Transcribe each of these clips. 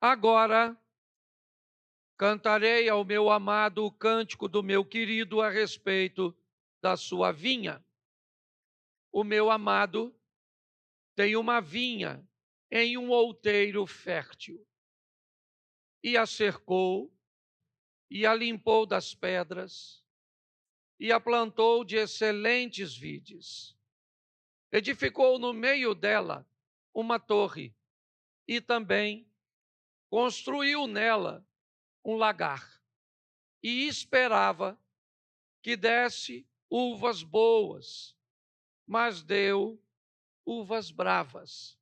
Agora cantarei ao meu amado o cântico do meu querido a respeito da sua vinha. O meu amado tem uma vinha em um outeiro fértil, e a cercou, e a limpou das pedras, e a plantou de excelentes vides. Edificou no meio dela uma torre, e também construiu nela um lagar, e esperava que desse uvas boas, mas deu uvas bravas.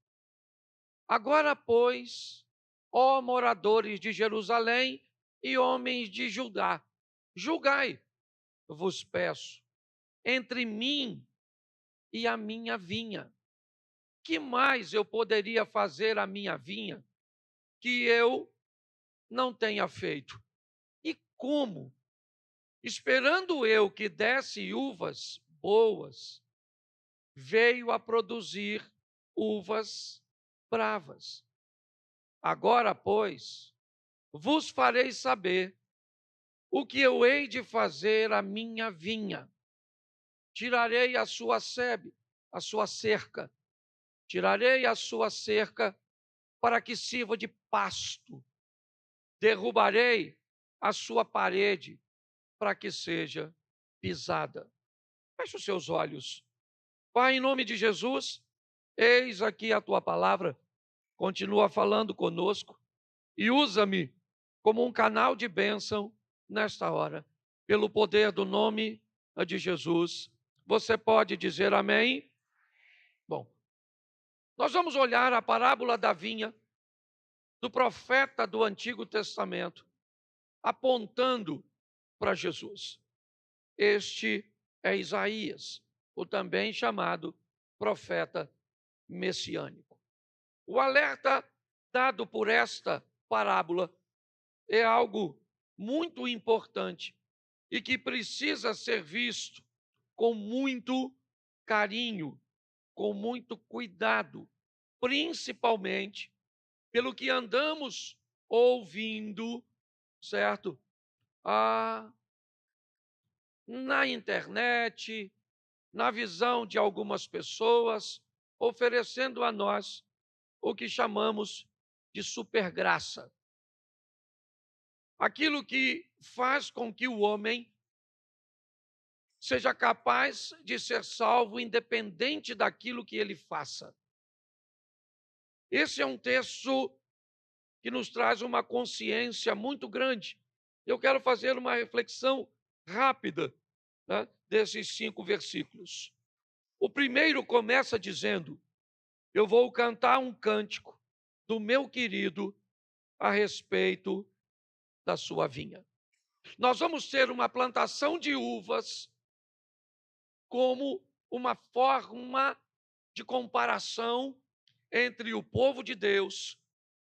Agora, pois, ó moradores de Jerusalém e homens de Judá, julgai, vos peço, entre mim e a minha vinha. Que mais eu poderia fazer à minha vinha que eu não tenha feito? E como? Esperando eu que desse uvas boas, veio a produzir uvas bravas. Agora, pois, vos farei saber o que eu hei de fazer à minha vinha. Tirarei a sua sebe, a sua cerca, tirarei a sua cerca para que sirva de pasto. Derrubarei a sua parede para que seja pisada. Feche os seus olhos. Pai, em nome de Jesus, eis aqui a tua palavra. Continua falando conosco e usa-me como um canal de bênção nesta hora, pelo poder do nome de Jesus. Você pode dizer amém? Bom, nós vamos olhar a parábola da vinha do profeta do Antigo Testamento, apontando para Jesus. Este é Isaías, o também chamado profeta messiânico. O alerta dado por esta parábola é algo muito importante e que precisa ser visto com muito carinho, com muito cuidado, principalmente pelo que andamos ouvindo, certo? Na internet, na visão de algumas pessoas, oferecendo a nós o que chamamos de supergraça. Aquilo que faz com que o homem seja capaz de ser salvo independente daquilo que ele faça. Esse é um texto que nos traz uma consciência muito grande. Eu quero fazer uma reflexão rápida, né, desses 5 versículos. O primeiro começa dizendo: eu vou cantar um cântico do meu querido a respeito da sua vinha. Nós vamos ter uma plantação de uvas como uma forma de comparação entre o povo de Deus,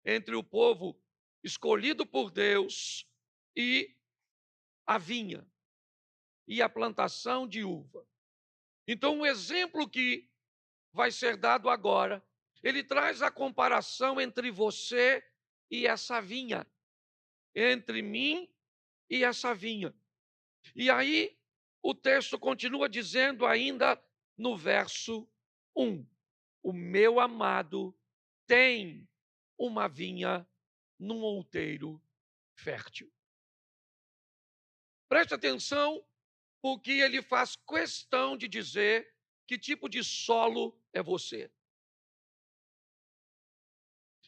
entre o povo escolhido por Deus e a vinha e a plantação de uva. Então, o exemplo que vai ser dado agora, ele traz a comparação entre você e essa vinha, entre mim e essa vinha. E aí, o texto continua dizendo ainda no verso 1: o meu amado tem uma vinha num outeiro fértil. Preste atenção, porque ele faz questão de dizer que tipo de solo é você.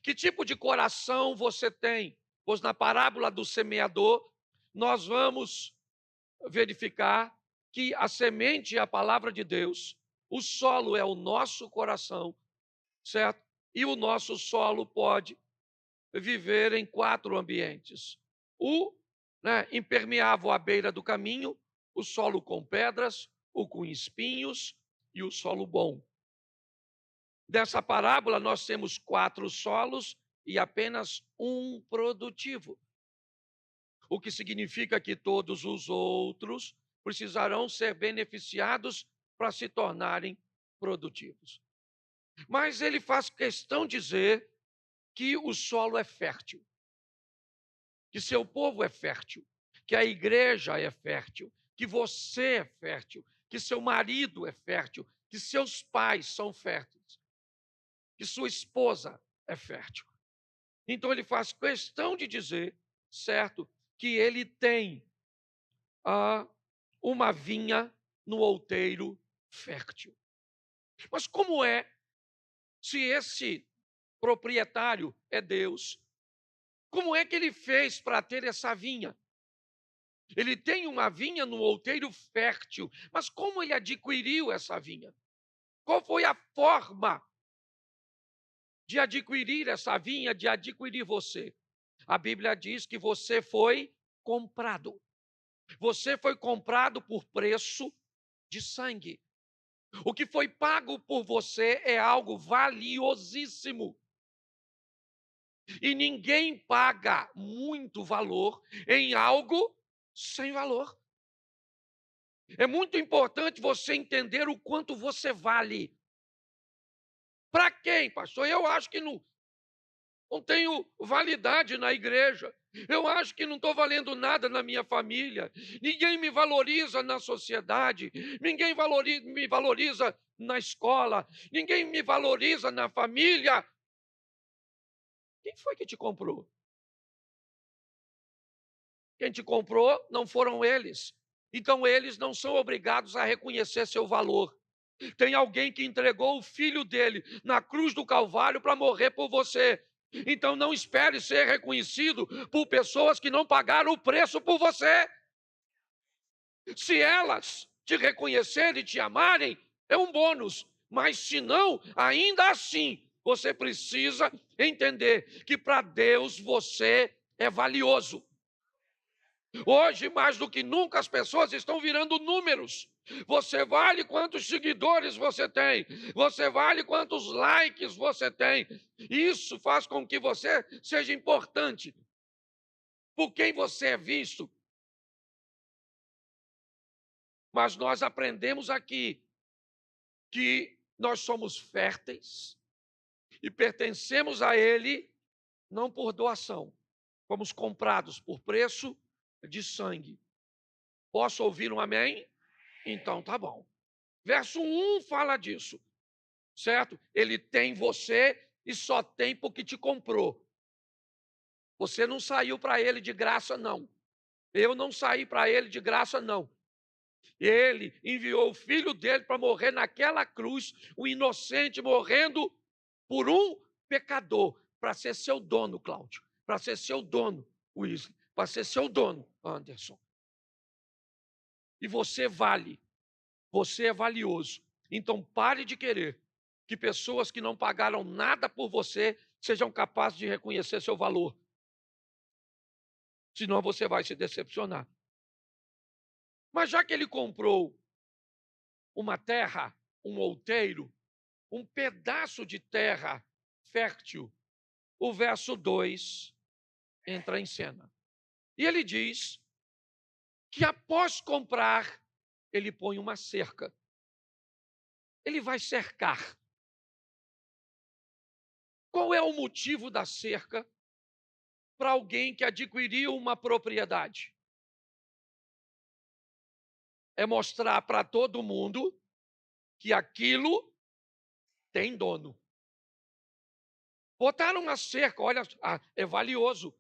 Que tipo de coração você tem? Pois na parábola do semeador, nós vamos verificar que a semente é a palavra de Deus, o solo é o nosso coração, certo? E o nosso solo pode viver em 4 ambientes. O impermeável à beira do caminho, o solo com pedras, o com espinhos e o solo bom. Dessa parábola, nós temos 4 solos e apenas um produtivo, o que significa que todos os outros precisarão ser beneficiados para se tornarem produtivos. Mas ele faz questão de dizer que o solo é fértil. que seu povo é fértil, que a igreja é fértil, que você é fértil, que seu marido é fértil, que seus pais são férteis, que sua esposa é fértil. Então ele faz questão de dizer, certo, que ele tem uma vinha no outeiro fértil. Mas como é, se esse proprietário é Deus, como é que ele fez para ter essa vinha? Ele tem uma vinha no outeiro fértil, mas como ele adquiriu essa vinha? Qual foi a forma de adquirir essa vinha, de adquirir você? A Bíblia diz que você foi comprado. Você foi comprado por preço de sangue. O que foi pago por você é algo valiosíssimo. E ninguém paga muito valor em algo sem valor. É muito importante você entender o quanto você vale. Para quem, pastor? Eu acho que não tenho validade na igreja. Eu acho que não estou valendo nada na minha família. Ninguém me valoriza na sociedade. Ninguém me valoriza na escola. Ninguém me valoriza na família. Quem foi que te comprou? Quem te comprou não foram eles. Então, eles não são obrigados a reconhecer seu valor. Tem alguém que entregou o filho dele na cruz do Calvário para morrer por você. Então, não espere ser reconhecido por pessoas que não pagaram o preço por você. Se elas te reconhecerem e te amarem, é um bônus. Mas se não, ainda assim, você precisa entender que para Deus você é valioso. Hoje, mais do que nunca, as pessoas estão virando números. Você vale quantos seguidores você tem. Você vale quantos likes você tem. Isso faz com que você seja importante. Por quem você é visto. Mas nós aprendemos aqui que nós somos férteis e pertencemos a Ele não por doação. Fomos comprados por preço de sangue. Posso ouvir um amém? Então tá bom. Verso 1 fala disso, certo? Ele tem você e só tem porque te comprou. Você não saiu para ele de graça, não. Eu não saí para ele de graça, não. Ele enviou o filho dele para morrer naquela cruz, o inocente morrendo por um pecador, para ser seu dono, Cláudio, para ser seu dono, Wesley, para ser seu dono, Anderson. E você vale, você é valioso. Então pare de querer que pessoas que não pagaram nada por você sejam capazes de reconhecer seu valor. Senão você vai se decepcionar. Mas já que ele comprou uma terra, um outeiro, um pedaço de terra fértil, o verso 2 entra em cena. E ele diz que após comprar, ele põe uma cerca. Ele vai cercar. Qual é o motivo da cerca para alguém que adquiriu uma propriedade? É mostrar para todo mundo que aquilo tem dono. Botaram uma cerca, olha, é valioso.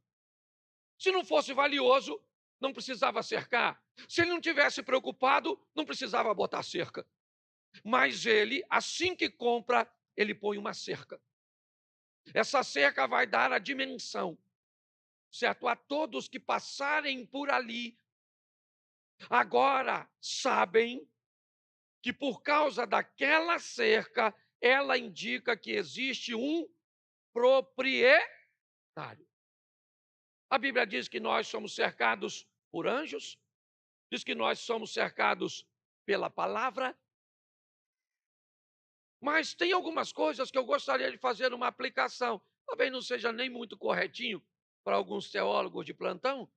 Se não fosse valioso, não precisava cercar. Se ele não tivesse preocupado, não precisava botar cerca. Mas ele, assim que compra, ele põe uma cerca. Essa cerca vai dar a dimensão, certo? A todos que passarem por ali, agora sabem que por causa daquela cerca, ela indica que existe um proprietário. A Bíblia diz que nós somos cercados por anjos, diz que nós somos cercados pela palavra, mas tem algumas coisas que eu gostaria de fazer uma aplicação. Talvez não seja nem muito corretinho para alguns teólogos de plantão,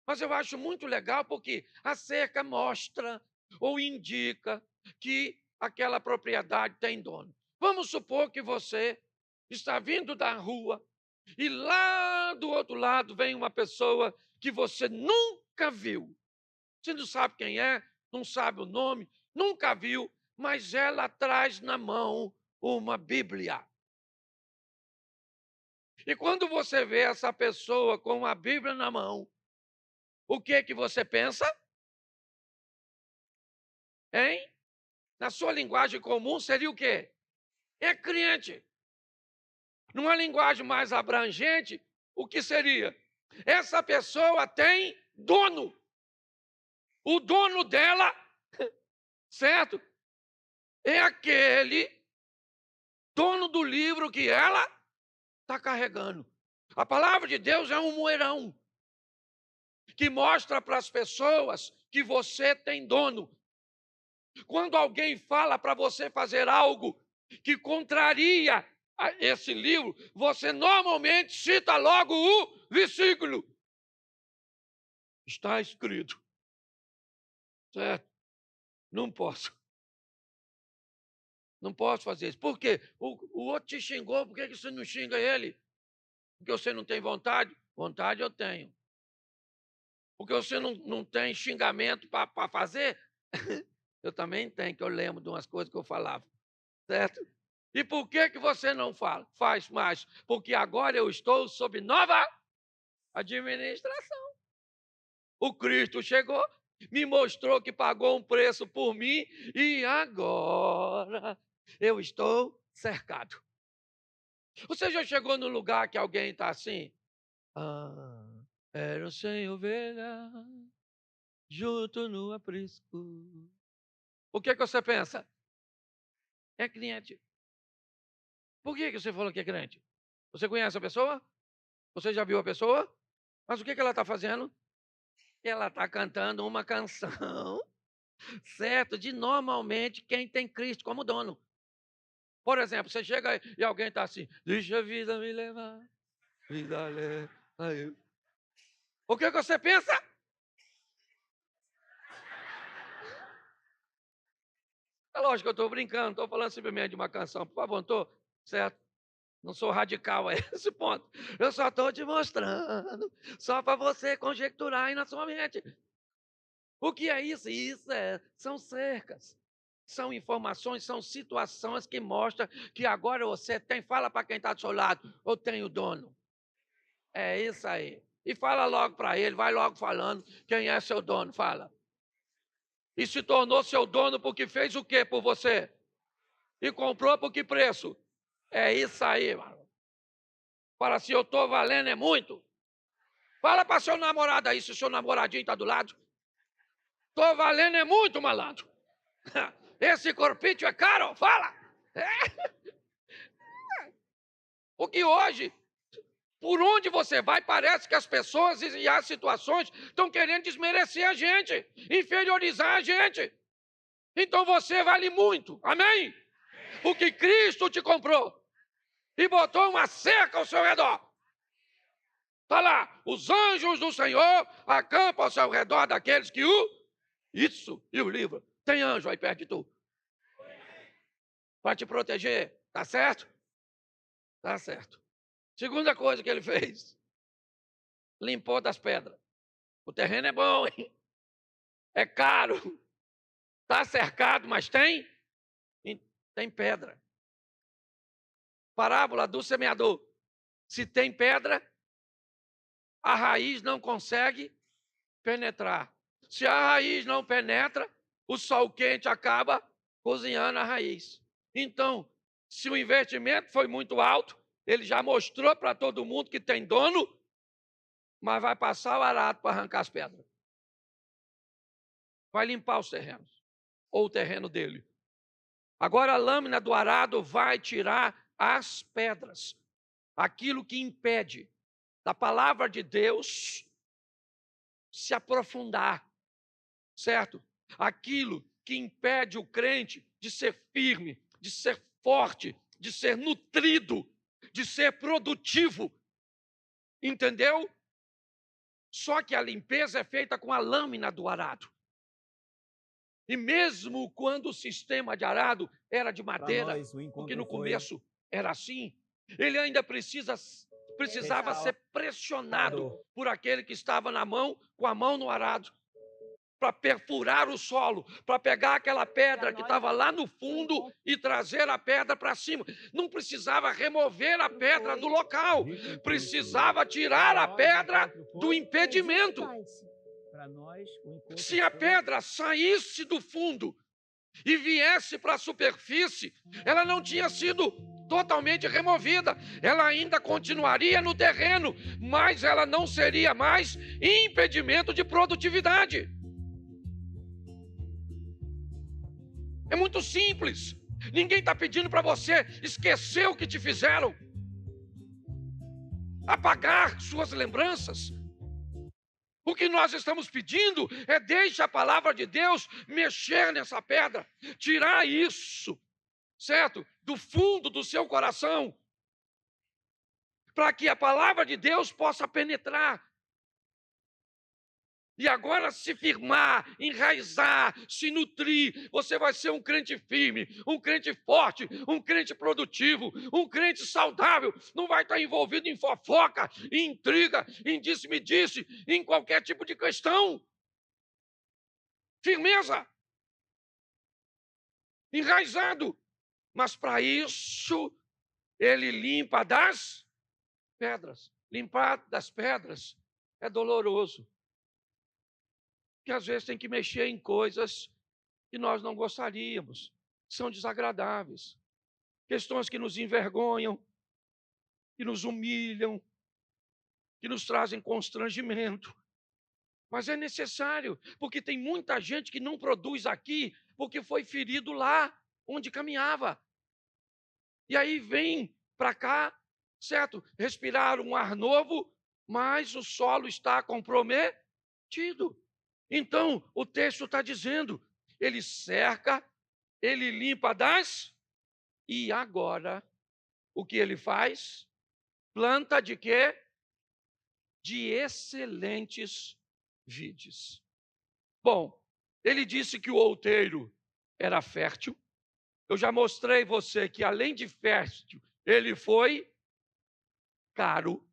mas eu acho muito legal porque a cerca mostra ou indica que aquela propriedade tem dono. Vamos supor que você está vindo da rua E lá do outro lado vem uma pessoa que você nunca viu. Você não sabe quem é, não sabe o nome, nunca viu, mas ela traz na mão uma Bíblia. E quando você vê essa pessoa com a Bíblia na mão, o que você pensa? Hein? Na sua linguagem comum seria o quê? É crente. Numa linguagem mais abrangente, o que seria? Essa pessoa tem dono. O dono dela, certo? É aquele dono do livro que ela está carregando. A palavra de Deus é um moerão que mostra para as pessoas que você tem dono. Quando alguém fala para você fazer algo que contraria esse livro, você normalmente cita logo o versículo. Está escrito. Certo? Não posso. Não posso fazer isso. Por quê? O outro te xingou, por que você não xinga ele? Porque você não tem vontade? Vontade eu tenho. Porque você não tem xingamento para fazer? Eu também tenho, que eu lembro de umas coisas que eu falava. Certo? E por que você não faz mais? Porque agora eu estou sob nova administração. O Cristo chegou, me mostrou que pagou um preço por mim e agora eu estou cercado. Você já chegou no lugar que alguém está assim? Ah, era o sem ovelha, junto no aprisco. O que você pensa? É cliente. Por que você falou que é crente? Você conhece a pessoa? Você já viu a pessoa? Mas o que ela está fazendo? Ela está cantando uma canção, certo? De normalmente quem tem Cristo como dono. Por exemplo, você chega e alguém está assim, deixa a vida me levar, vida leva eu. O que você pensa? É lógico que eu estou brincando, estou falando simplesmente de uma canção. Por favor, não estou, certo? Não sou radical a esse ponto. Eu só estou te mostrando, só para você conjecturar aí na sua mente. O que é isso? São cercas. São informações, são situações que mostram que agora você tem. Fala para quem está do seu lado, eu tenho dono. É isso aí. E fala logo para ele, vai logo falando quem é seu dono, fala. E se tornou seu dono porque fez o quê por você? E comprou por que preço? É isso aí, mano. Fala assim, eu estou valendo é muito. Fala para seu namorado aí, se o seu namoradinho está do lado. Estou valendo é muito, malandro. Esse corpite é caro, fala. É. Porque hoje, por onde você vai, parece que as pessoas e as situações estão querendo desmerecer a gente, inferiorizar a gente. Então você vale muito, amém? Porque Cristo te comprou e botou uma cerca ao seu redor. Está lá, os anjos do Senhor acampam ao seu redor daqueles que o... Isso, e o livro. Tem anjo aí perto de tu. Para te proteger, tá certo? Tá certo. Segunda coisa que ele fez, limpou das pedras. O terreno é bom, hein? É caro. Está cercado, mas tem pedra. Parábola do semeador. Se tem pedra, a raiz não consegue penetrar. Se a raiz não penetra, o sol quente acaba cozinhando a raiz. Então, se o investimento foi muito alto, ele já mostrou para todo mundo que tem dono, mas vai passar o arado para arrancar as pedras. Vai limpar os terrenos, ou o terreno dele. Agora a lâmina do arado vai tirar as pedras, aquilo que impede da palavra de Deus se aprofundar, certo? Aquilo que impede o crente de ser firme, de ser forte, de ser nutrido, de ser produtivo. Entendeu? Só que a limpeza é feita com a lâmina do arado. E mesmo quando o sistema de arado era de madeira, porque no começo era assim, ele ainda precisa precisava ser pressionado por aquele que estava com a mão no arado, para perfurar o solo, para pegar aquela pedra que estava lá no fundo e trazer a pedra para cima. Não precisava remover a pedra do local, precisava tirar a pedra do impedimento. Se a pedra saísse do fundo e viesse para a superfície, ela não tinha sido totalmente removida, ela ainda continuaria no terreno, mas ela não seria mais impedimento de produtividade. É muito simples. Ninguém está pedindo para você esquecer o que te fizeram, apagar suas lembranças. O que nós estamos pedindo é deixe a palavra de Deus mexer nessa pedra, tirar isso, certo? Do fundo do seu coração, para que a palavra de Deus possa penetrar. E agora se firmar, enraizar, se nutrir, você vai ser um crente firme, um crente forte, um crente produtivo, um crente saudável. Não vai estar envolvido em fofoca, em intriga, em disse-me-disse, em qualquer tipo de questão. Firmeza. Enraizado. Mas para isso, ele limpa das pedras. Limpar das pedras é doloroso. Que às vezes tem que mexer em coisas que nós não gostaríamos, são desagradáveis, questões que nos envergonham, que nos humilham, que nos trazem constrangimento. Mas é necessário, porque tem muita gente que não produz aqui, porque foi ferido lá onde caminhava. E aí vem para cá, certo? Respirar um ar novo, mas o solo está comprometido. Então, o texto está dizendo, ele cerca, ele limpa das... E agora, o que ele faz? Planta de quê? De excelentes vides. Bom, ele disse que o outeiro era fértil. Eu já mostrei você que, além de fértil, ele foi caro.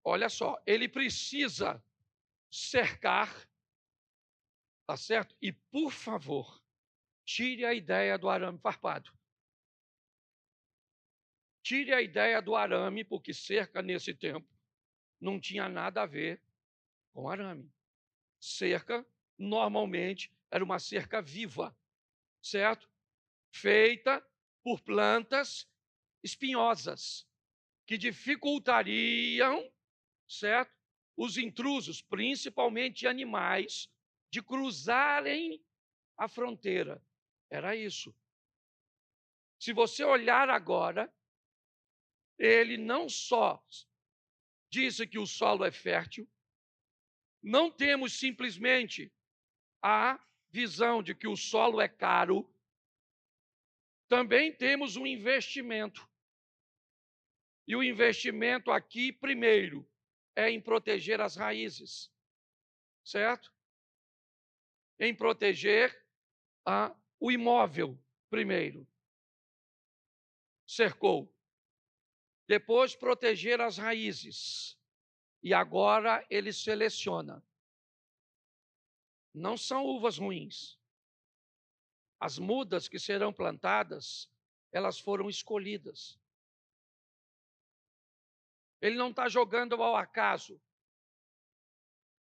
Olha só, ele precisa cercar, tá certo? E, por favor, tire a ideia do arame farpado. Tire a ideia do arame, porque cerca nesse tempo não tinha nada a ver com arame. Cerca, normalmente, era uma cerca viva, certo? Feita por plantas espinhosas, que dificultariam, certo? Os intrusos, principalmente animais, de cruzarem a fronteira. Era isso. Se você olhar agora, ele não só disse que o solo é fértil, não temos simplesmente a visão de que o solo é caro, também temos um investimento. E o investimento aqui, primeiro, é em proteger as raízes, certo? Em proteger o imóvel, primeiro. Cercou. Depois, proteger as raízes. E agora ele seleciona. Não são uvas ruins. As mudas que serão plantadas, elas foram escolhidas. Ele não está jogando ao acaso.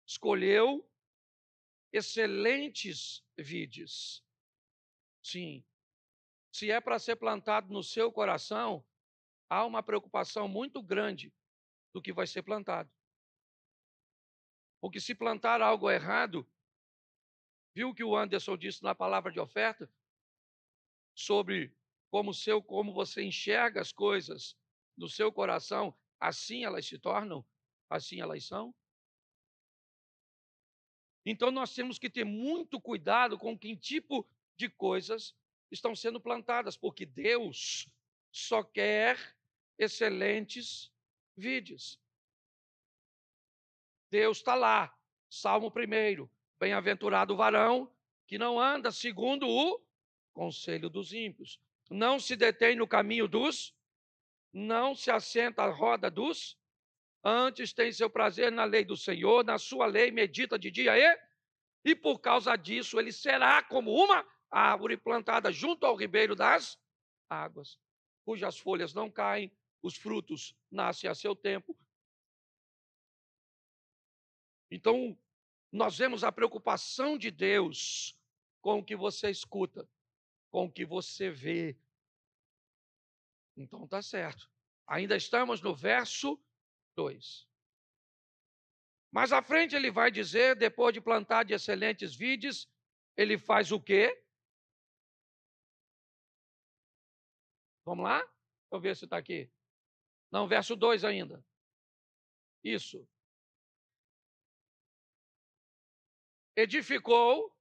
Escolheu excelentes vides. Sim. Se é para ser plantado no seu coração, há uma preocupação muito grande do que vai ser plantado. Porque se plantar algo errado, viu o que o Anderson disse na palavra de oferta? Sobre como você enxerga as coisas no seu coração, assim elas se tornam, assim elas são. Então nós temos que ter muito cuidado com que tipo de coisas estão sendo plantadas, porque Deus só quer excelentes vides. Deus está lá, Salmo 1, bem-aventurado o varão que não anda segundo o conselho dos ímpios, não se detém no caminho dos não se assenta à roda dos, antes tem seu prazer na lei do Senhor, na sua lei medita de dia e por causa disso ele será como uma árvore plantada junto ao ribeiro das águas, cujas folhas não caem, os frutos nascem a seu tempo. Então, nós vemos a preocupação de Deus com o que você escuta, com o que você vê. Então, tá certo. Ainda estamos no verso 2. Mais à frente ele vai dizer, depois de plantar de excelentes vides, ele faz o quê? Vamos lá? Deixa eu ver se está aqui. Não, verso 2 ainda. Isso. Edificou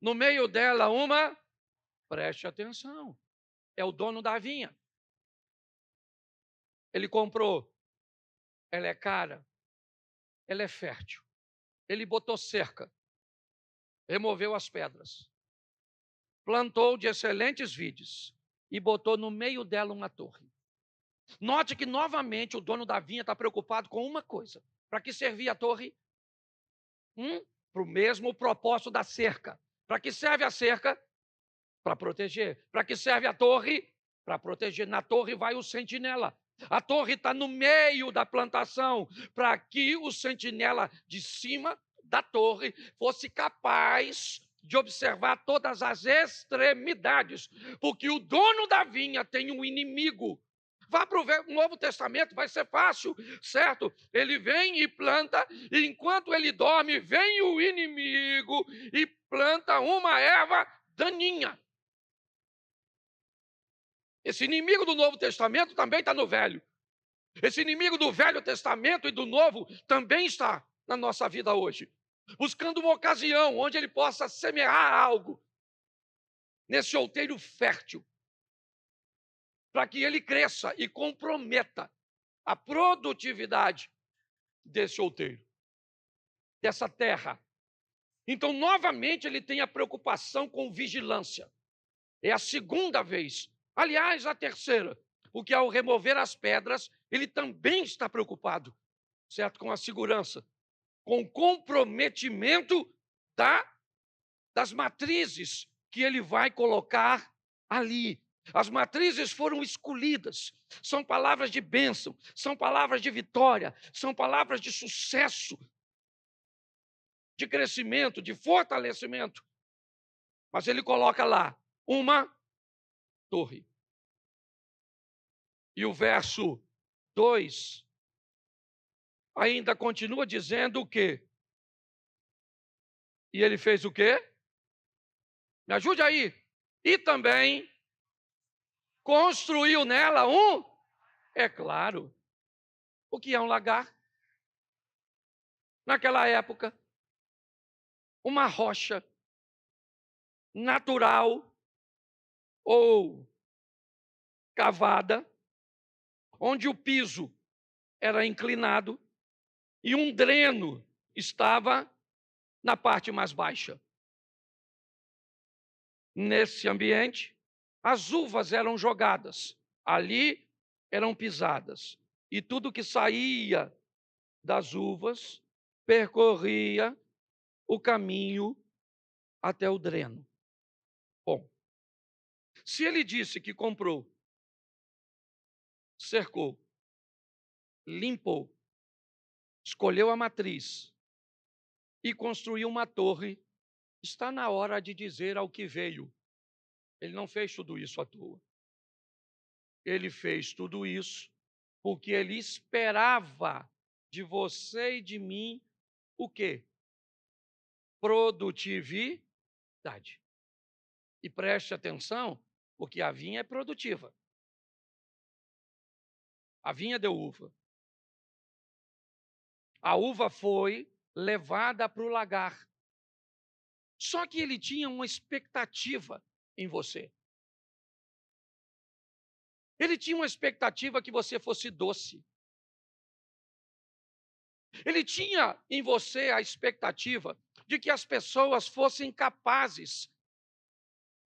no meio dela uma, preste atenção, é o dono da vinha. Ele comprou, ela é cara, ela é fértil. Ele botou cerca, removeu as pedras, plantou de excelentes vides e botou no meio dela uma torre. Note que novamente o dono da vinha está preocupado com uma coisa. Para que servia a torre? Para o mesmo propósito da cerca. Para que serve a cerca? Para proteger. Para que serve a torre? Para proteger. Na torre vai o sentinela. A torre está no meio da plantação, para que o sentinela de cima da torre fosse capaz de observar todas as extremidades, porque o dono da vinha tem um inimigo. Vá para o Novo Testamento, vai ser fácil, certo? Ele vem e planta, e enquanto ele dorme, vem o inimigo e planta uma erva daninha. Esse inimigo do Novo Testamento também está no Velho. Esse inimigo do Velho Testamento e do Novo também está na nossa vida hoje. Buscando uma ocasião onde ele possa semear algo nesse outeiro fértil, para que ele cresça e comprometa a produtividade desse outeiro, dessa terra. Então, novamente, ele tem a preocupação com vigilância. É a segunda vez. Aliás, a terceira. Porque ao remover as pedras, ele também está preocupado, certo? Com a segurança, com o comprometimento das matrizes que ele vai colocar ali. As matrizes foram escolhidas, são palavras de bênção, são palavras de vitória, são palavras de sucesso, de crescimento, de fortalecimento. Mas ele coloca lá uma torre. E o verso 2 ainda continua dizendo o quê? E ele fez o quê? Me ajude aí. E também construiu nela é claro, o que é um lagar? Naquela época, uma rocha natural ou cavada, onde o piso era inclinado e um dreno estava na parte mais baixa. Nesse ambiente, as uvas eram jogadas, ali eram pisadas, e tudo que saía das uvas percorria o caminho até o dreno. Bom, se ele disse que comprou, cercou, limpou, escolheu a matriz e construiu uma torre, está na hora de dizer ao que veio. Ele não fez tudo isso à toa. Ele fez tudo isso porque ele esperava de você e de mim o quê? Produtividade. E preste atenção, porque a vinha é produtiva. A vinha deu uva. A uva foi levada para o lagar. Só que ele tinha uma expectativa em você. Ele tinha uma expectativa que você fosse doce. Ele tinha em você a expectativa de que as pessoas fossem capazes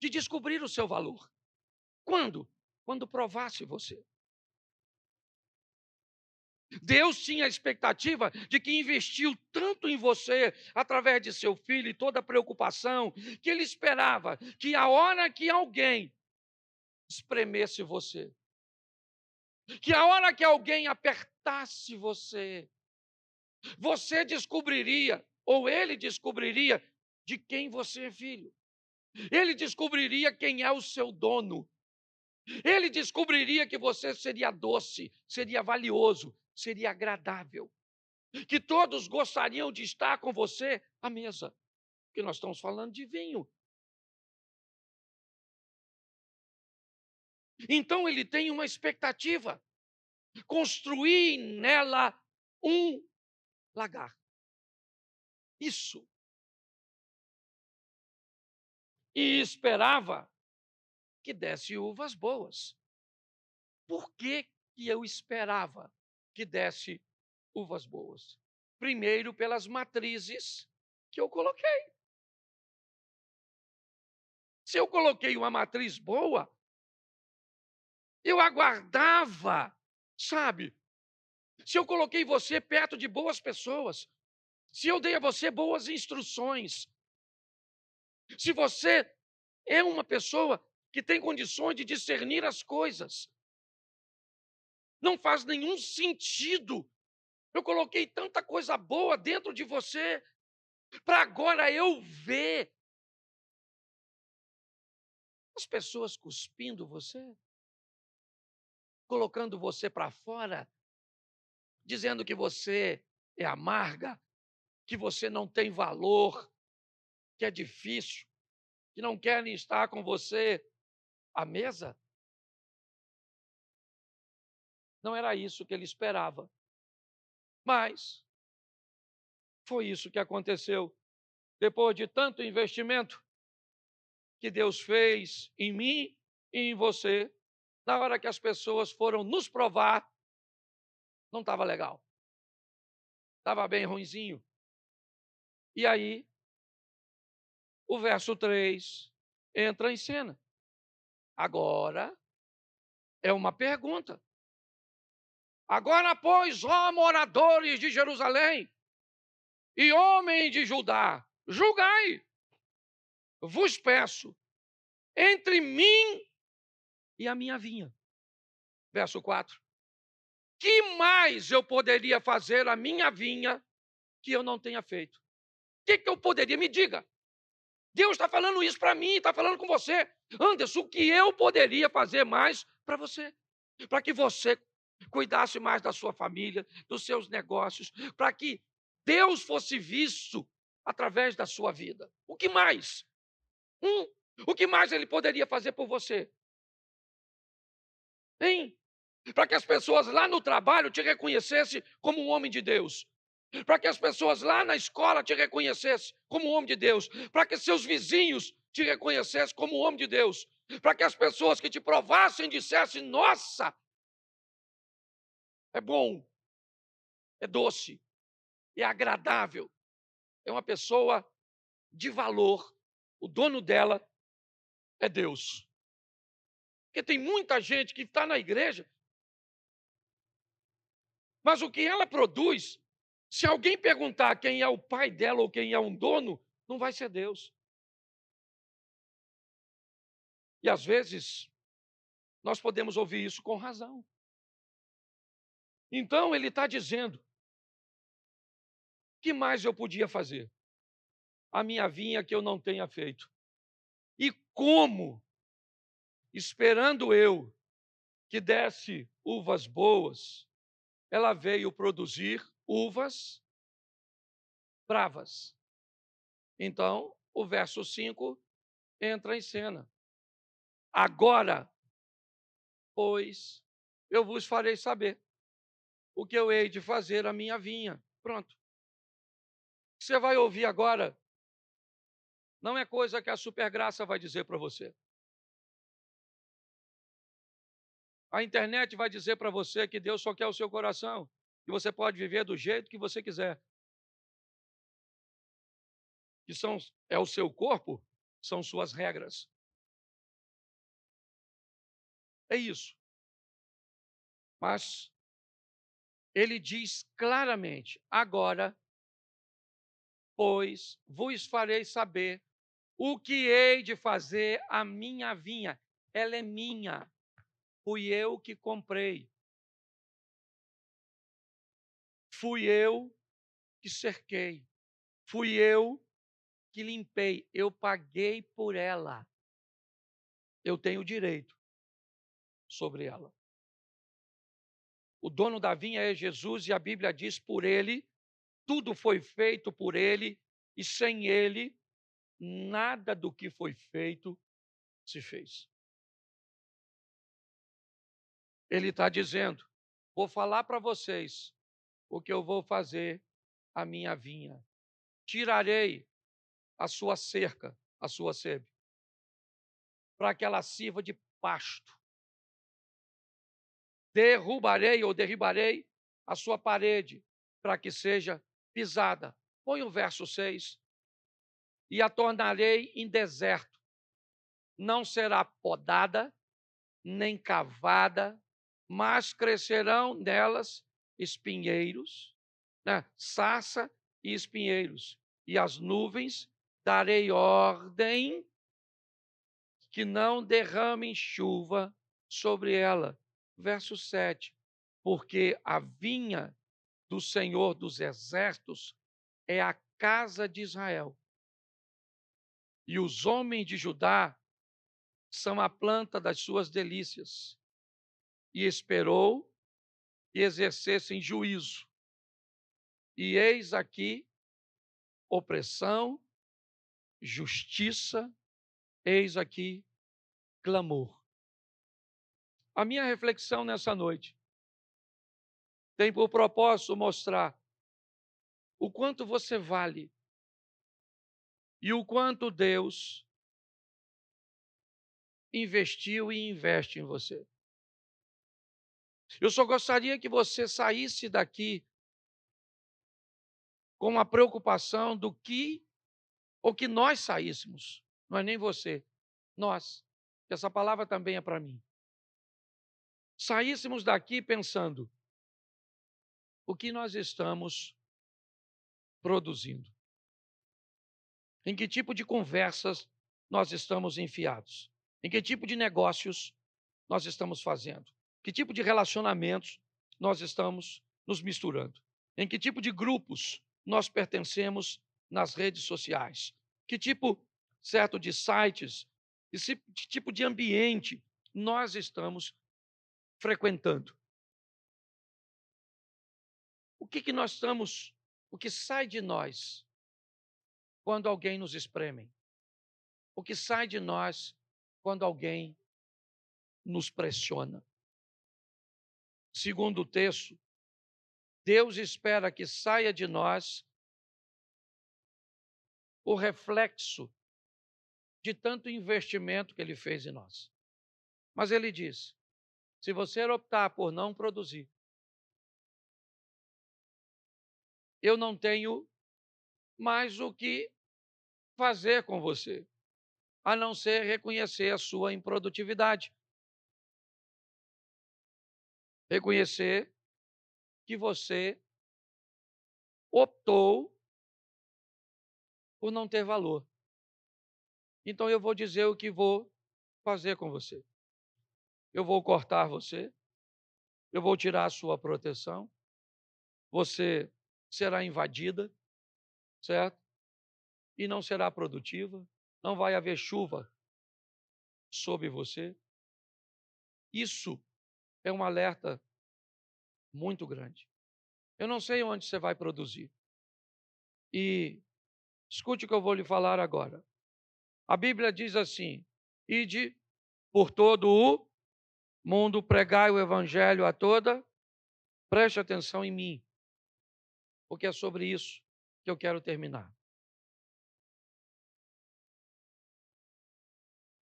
de descobrir o seu valor. Quando? Quando provasse você. Deus tinha a expectativa de que investiu tanto em você, através de seu filho e toda a preocupação, que ele esperava que a hora que alguém espremesse você, que a hora que alguém apertasse você, você descobriria, ou ele descobriria, de quem você é filho. Ele descobriria quem é o seu dono. Ele descobriria que você seria doce, seria valioso, seria agradável. Que todos gostariam de estar com você à mesa. Porque nós estamos falando de vinho. Então ele tem uma expectativa. Construir nela um lagar. Isso. E esperava que desse uvas boas. Por que que eu esperava que desse uvas boas? Primeiro, pelas matrizes que eu coloquei. Se eu coloquei uma matriz boa, eu aguardava, sabe? Se eu coloquei você perto de boas pessoas, se eu dei a você boas instruções, se você é uma pessoa que tem condições de discernir as coisas, não faz nenhum sentido. Eu coloquei tanta coisa boa dentro de você, para agora eu ver as pessoas cuspindo você, colocando você para fora, dizendo que você é amarga, que você não tem valor, que é difícil, que não querem estar com você à mesa. Não era isso que ele esperava. Mas foi isso que aconteceu. Depois de tanto investimento que Deus fez em mim e em você, na hora que as pessoas foram nos provar, não estava legal. Estava bem ruinzinho. E aí, o verso 3 entra em cena. Agora é uma pergunta. Agora, pois, ó moradores de Jerusalém e homens de Judá, julgai, vos peço, entre mim e a minha vinha. Verso 4. Que mais eu poderia fazer à minha vinha que eu não tenha feito? O que eu poderia? Me diga. Deus está falando isso para mim, está falando com você. Anderson, o que eu poderia fazer mais para você? Para que você cuidasse mais da sua família, dos seus negócios, para que Deus fosse visto através da sua vida. O que mais? O que mais ele poderia fazer por você? Hein? Para que as pessoas lá no trabalho te reconhecessem como um homem de Deus. Para que as pessoas lá na escola te reconhecessem como um homem de Deus. Para que seus vizinhos te reconhecessem como um homem de Deus. Para que as pessoas que te provassem dissessem: nossa, é bom, é doce, é agradável, é uma pessoa de valor. O dono dela é Deus. Porque tem muita gente que está na igreja, mas o que ela produz, se alguém perguntar quem é o pai dela ou quem é um dono, não vai ser Deus. E às vezes, nós podemos ouvir isso com razão. Então, ele está dizendo: o que mais eu podia fazer? A minha vinha que eu não tenha feito. E como, esperando eu que desse uvas boas, ela veio produzir uvas bravas. Então, o verso 5 entra em cena. Agora, pois, eu vos farei saber o que eu hei de fazer à minha vinha. Pronto. Você vai ouvir agora, não é coisa que a supergraça vai dizer para você. A internet vai dizer para você que Deus só quer o seu coração, que você pode viver do jeito que você quiser. Que é o seu corpo, são suas regras. É isso. Mas ele diz claramente: agora, pois, vos farei saber o que hei de fazer à minha vinha. Ela é minha, fui eu que comprei, fui eu que cerquei, fui eu que limpei, eu paguei por ela, eu tenho direito sobre ela. O dono da vinha é Jesus e a Bíblia diz: por ele, tudo foi feito por ele, e sem ele, nada do que foi feito se fez. Ele está dizendo: vou falar para vocês o que eu vou fazer à minha vinha. Tirarei a sua cerca, a sua sebe, para que ela sirva de pasto. Derrubarei ou derribarei a sua parede, para que seja pisada. Põe o verso 6. E a tornarei em deserto. Não será podada, nem cavada, mas crescerão nelas espinheiros, né? Sarça e espinheiros. E as nuvens darei ordem que não derramem chuva sobre ela. Verso 7. Porque a vinha do Senhor dos Exércitos é a casa de Israel. E os homens de Judá são a planta das suas delícias. E esperou que exercessem juízo. E eis aqui opressão, justiça, eis aqui clamor. A minha reflexão nessa noite tem por propósito mostrar o quanto você vale e o quanto Deus investiu e investe em você. Eu só gostaria que você saísse daqui com a preocupação do que, ou que nós saíssemos, não é nem você, nós, que essa palavra também é para mim. Saíssemos daqui pensando, o que nós estamos produzindo? Em que tipo de conversas nós estamos enfiados? Em que tipo de negócios nós estamos fazendo? Que tipo de relacionamentos nós estamos nos misturando? Em que tipo de grupos nós pertencemos nas redes sociais? Que tipo, certo, de sites, que tipo de ambiente nós estamos frequentando? O que nós estamos, o que sai de nós quando alguém nos espreme? O que sai de nós quando alguém nos pressiona? Segundo o texto, Deus espera que saia de nós o reflexo de tanto investimento que Ele fez em nós. Mas Ele diz, se você optar por não produzir, eu não tenho mais o que fazer com você, a não ser reconhecer a sua improdutividade. Reconhecer que você optou por não ter valor. Então eu vou dizer o que vou fazer com você. Eu vou cortar você, eu vou tirar a sua proteção, você será invadida, certo? E não será produtiva, não vai haver chuva sobre você. Isso é um alerta muito grande. Eu não sei onde você vai produzir. E escute o que eu vou lhe falar agora. A Bíblia diz assim: ide por todo o mundo, pregai o evangelho a toda. Preste atenção em mim, porque é sobre isso que eu quero terminar.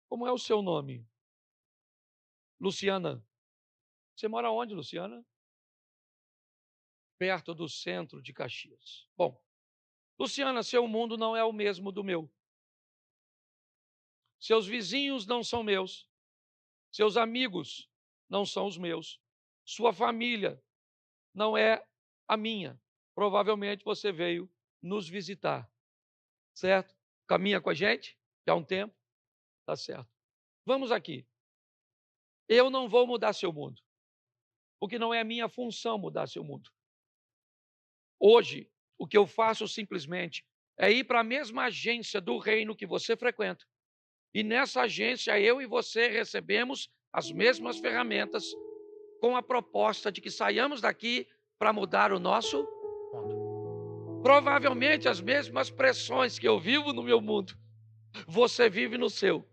Como é o seu nome? Luciana. Você mora onde, Luciana? Perto do centro de Caxias. Bom, Luciana, seu mundo não é o mesmo do meu. Seus vizinhos não são meus. Seus amigos não são os meus. Sua família não é a minha. Provavelmente você veio nos visitar, certo? Caminha com a gente já há um tempo, tá certo. Vamos aqui. Eu não vou mudar seu mundo, porque não é a minha função mudar seu mundo. Hoje, o que eu faço simplesmente é ir para a mesma agência do reino que você frequenta. E nessa agência, eu e você recebemos as mesmas ferramentas com a proposta de que saiamos daqui para mudar o nosso mundo. Provavelmente as mesmas pressões que eu vivo no meu mundo, você vive no seu.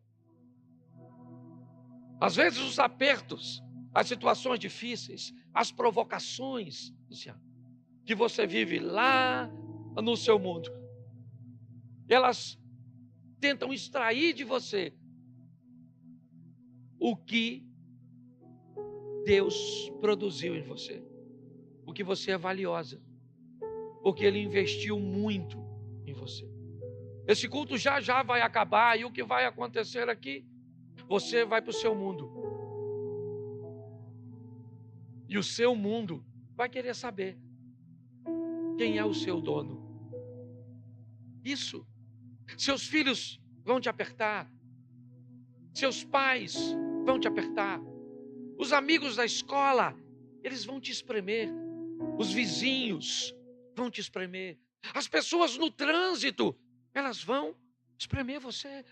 Às vezes os apertos, as situações difíceis, as provocações, Luciano, que você vive lá no seu mundo, elas tentam extrair de você o que Deus produziu em você, porque você é valiosa, porque Ele investiu muito em você. Esse culto já já vai acabar e o que vai acontecer aqui? Você vai para o seu mundo e o seu mundo vai querer saber quem é o seu dono. Isso. Seus filhos vão te apertar, seus pais vão te apertar, os amigos da escola, eles vão te espremer, os vizinhos vão te espremer, as pessoas no trânsito, elas vão espremer você,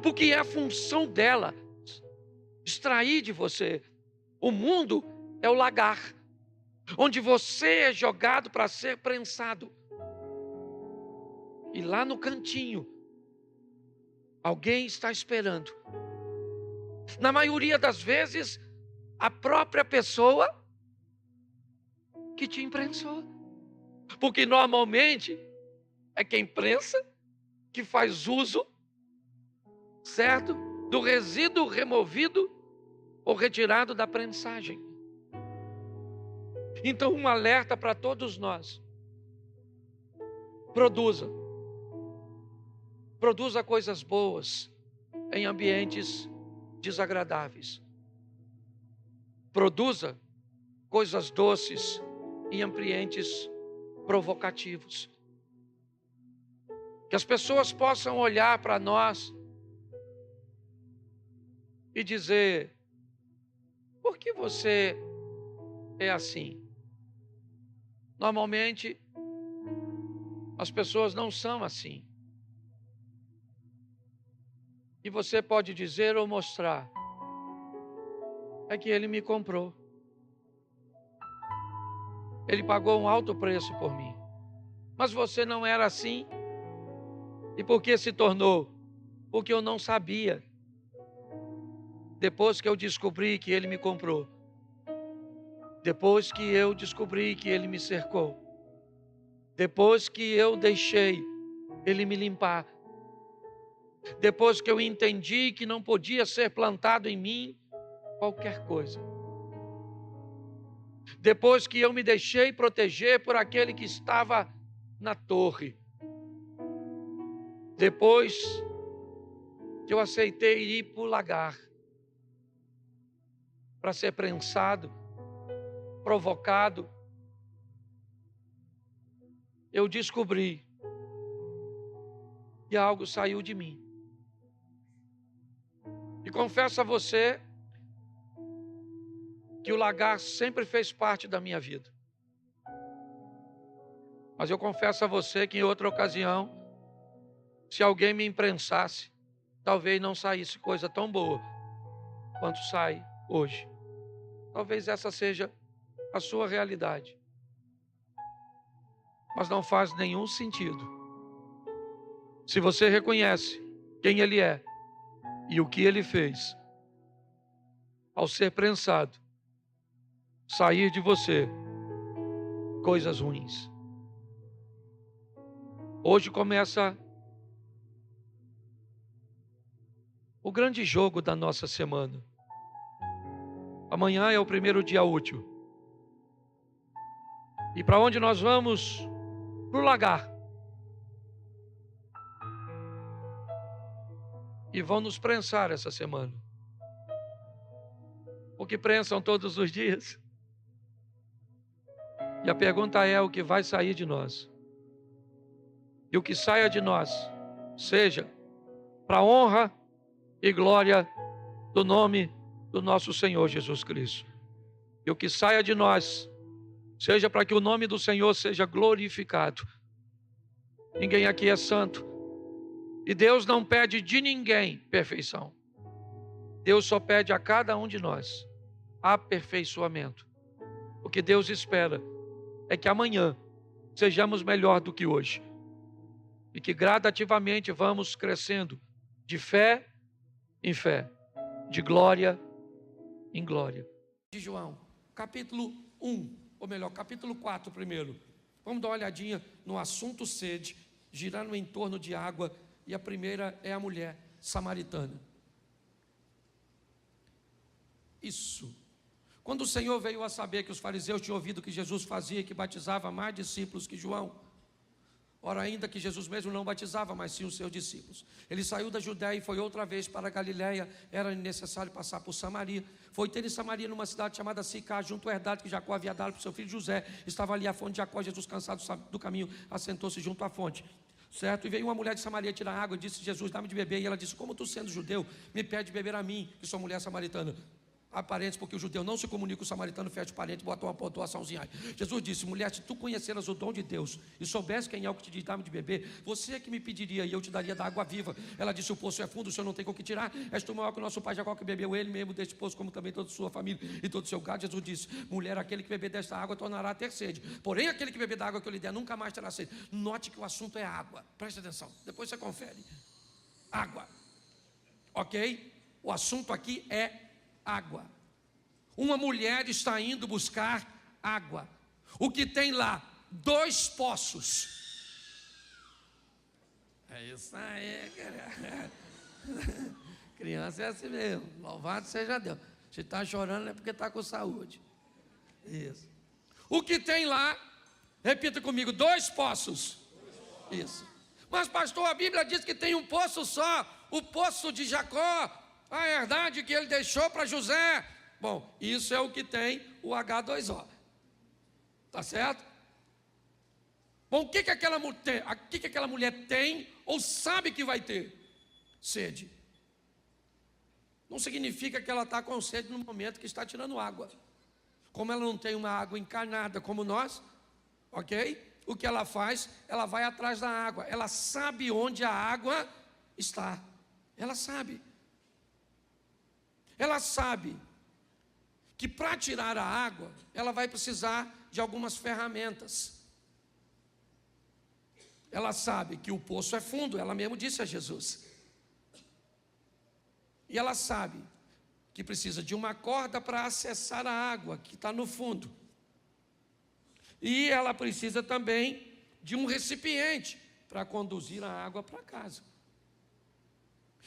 porque é a função dela extrair de você. O mundo é o lagar, onde você é jogado para ser prensado. E lá no cantinho, alguém está esperando. Na maioria das vezes, a própria pessoa que te imprensou. Porque normalmente é quem prensa que faz uso, certo? Do resíduo removido ou retirado da prensagem. Então, um alerta para todos nós. Produza coisas boas em ambientes desagradáveis. Produza coisas doces em ambientes provocativos. Que as pessoas possam olhar para nós e dizer: por que você é assim? Normalmente, as pessoas não são assim. E você pode dizer ou mostrar: é que ele me comprou. Ele pagou um alto preço por mim. Mas você não era assim. E por que se tornou? Porque eu não sabia. Depois que eu descobri que ele me comprou. Depois que eu descobri que ele me cercou. Depois que eu deixei ele me limpar. Depois que eu entendi que não podia ser plantado em mim qualquer coisa. Depois que eu me deixei proteger por aquele que estava na torre. Depois que eu aceitei ir para o lagar para ser prensado, provocado, eu descobri que algo saiu de mim. E confesso a você que o lagar sempre fez parte da minha vida. Mas eu confesso a você que em outra ocasião, se alguém me imprensasse, talvez não saísse coisa tão boa quanto sai hoje. Talvez essa seja a sua realidade. Mas não faz nenhum sentido. Se você reconhece quem Ele é e o que Ele fez, ao ser prensado, sair de você coisas ruins. Hoje começa o grande jogo da nossa semana. Amanhã é o primeiro dia útil. E para onde nós vamos? Para o lagar. E vão nos prensar essa semana. Porque prensam todos os dias. E a pergunta é: o que vai sair de nós? E o que saia de nós, seja para a honra e glória do nome do nosso Senhor Jesus Cristo. E o que saia de nós, seja para que o nome do Senhor seja glorificado. Ninguém aqui é santo. E Deus não pede de ninguém perfeição. Deus só pede a cada um de nós aperfeiçoamento. O que Deus espera é que amanhã sejamos melhor do que hoje. E que gradativamente vamos crescendo de fé em fé, de glória em glória. De João, capítulo 1, ou melhor, capítulo 4 primeiro. Vamos dar uma olhadinha no assunto sede, girando em torno de água. E a primeira é a mulher samaritana. Isso. Quando o Senhor veio a saber que os fariseus tinham ouvido o que Jesus fazia e que batizava mais discípulos que João, ora, ainda que Jesus mesmo não batizava, mas sim os seus discípulos, ele saiu da Judéia e foi outra vez para a Galiléia. Era necessário passar por Samaria. Foi ter em Samaria, numa cidade chamada Sicá, junto à herdade que Jacó havia dado para o seu filho José. Estava ali a fonte de Jacó. Jesus, cansado do caminho, assentou-se junto à fonte. Certo? E veio uma mulher de Samaria tirar água e disse: Jesus, dá-me de beber. E ela disse: como tu, sendo judeu, me pede de beber a mim, que sou mulher samaritana? Há parentes, porque o judeu não se comunica com o samaritano, fecha o parente, bota uma pontuaçãozinha aí. Jesus disse: mulher, se tu conheceras o dom de Deus e soubesse quem é o que te diz, dá-me de beber, você é que me pediria e eu te daria da água viva. Ela disse: o poço é fundo, o senhor não tem com o que tirar. És tu maior que o nosso pai Jacó, que bebeu ele mesmo deste poço, como também toda a sua família e todo o seu gado. Jesus disse: mulher, aquele que beber desta água tornará a ter sede, porém aquele que beber da água que eu lhe der nunca mais terá sede. Note que o assunto é água, preste atenção, depois você confere. Água, ok? O assunto aqui é água. Uma mulher está indo buscar água. O que tem lá? 2 poços. É isso aí, criança. Criança é assim mesmo. Louvado seja Deus. Se está chorando é porque está com saúde. Isso. O que tem lá? Repita comigo: 2 poços. Isso. Mas pastor, a Bíblia diz que tem um poço só. O poço de Jacó, a herdade que ele deixou para José. Bom, isso é o que tem o H2O. Tá certo? Bom, o que aquela mulher tem ou sabe que vai ter? Sede. Não significa que ela está com sede no momento que está tirando água. Como ela não tem uma água encarnada como nós, ok? O que ela faz? Ela vai atrás da água. Ela sabe onde a água está. Ela sabe. Ela sabe que para tirar a água, ela vai precisar de algumas ferramentas. Ela sabe que o poço é fundo, ela mesmo disse a Jesus. E ela sabe que precisa de uma corda para acessar a água que está no fundo. E ela precisa também de um recipiente para conduzir a água para casa.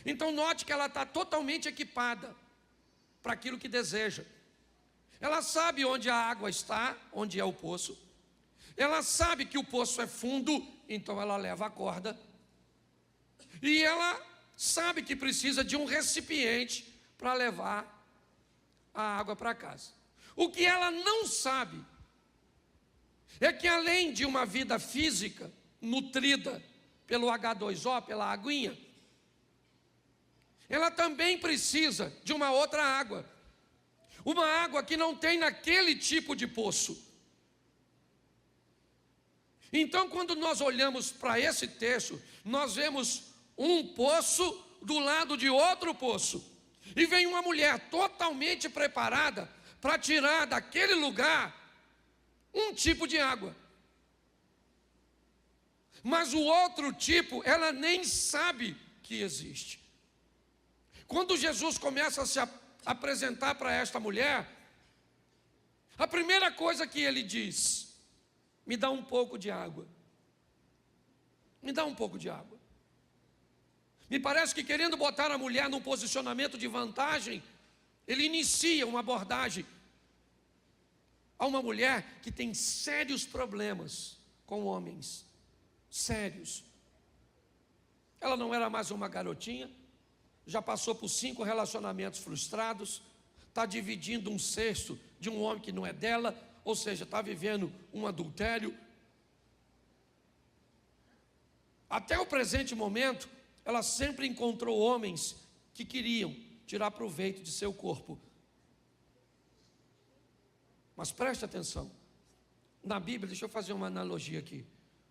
Então note que ela está totalmente equipada para aquilo que deseja. Ela sabe onde a água está, onde é o poço. Ela sabe que o poço é fundo, então ela leva a corda. E ela sabe que precisa de um recipiente para levar a água para casa. O que ela não sabe é que, além de uma vida física nutrida pelo H2O, pela aguinha, ela também precisa de uma outra água. Uma água que não tem naquele tipo de poço. Então, quando nós olhamos para esse texto, nós vemos um poço do lado de outro poço. E vem uma mulher totalmente preparada para tirar daquele lugar um tipo de água. Mas o outro tipo, ela nem sabe que existe. Quando Jesus começa a se apresentar para esta mulher, a primeira coisa que ele diz: me dá um pouco de água. Me dá um pouco de água. Me parece que, querendo botar a mulher num posicionamento de vantagem, ele inicia uma abordagem a uma mulher que tem sérios problemas com homens. Sérios. Ela não era mais uma garotinha, já passou por 5 relacionamentos frustrados, está dividindo um cesto de um homem que não é dela, ou seja, está vivendo um adultério. Até o presente momento, ela sempre encontrou homens que queriam tirar proveito de seu corpo. Mas preste atenção, na Bíblia, deixa eu fazer uma analogia aqui.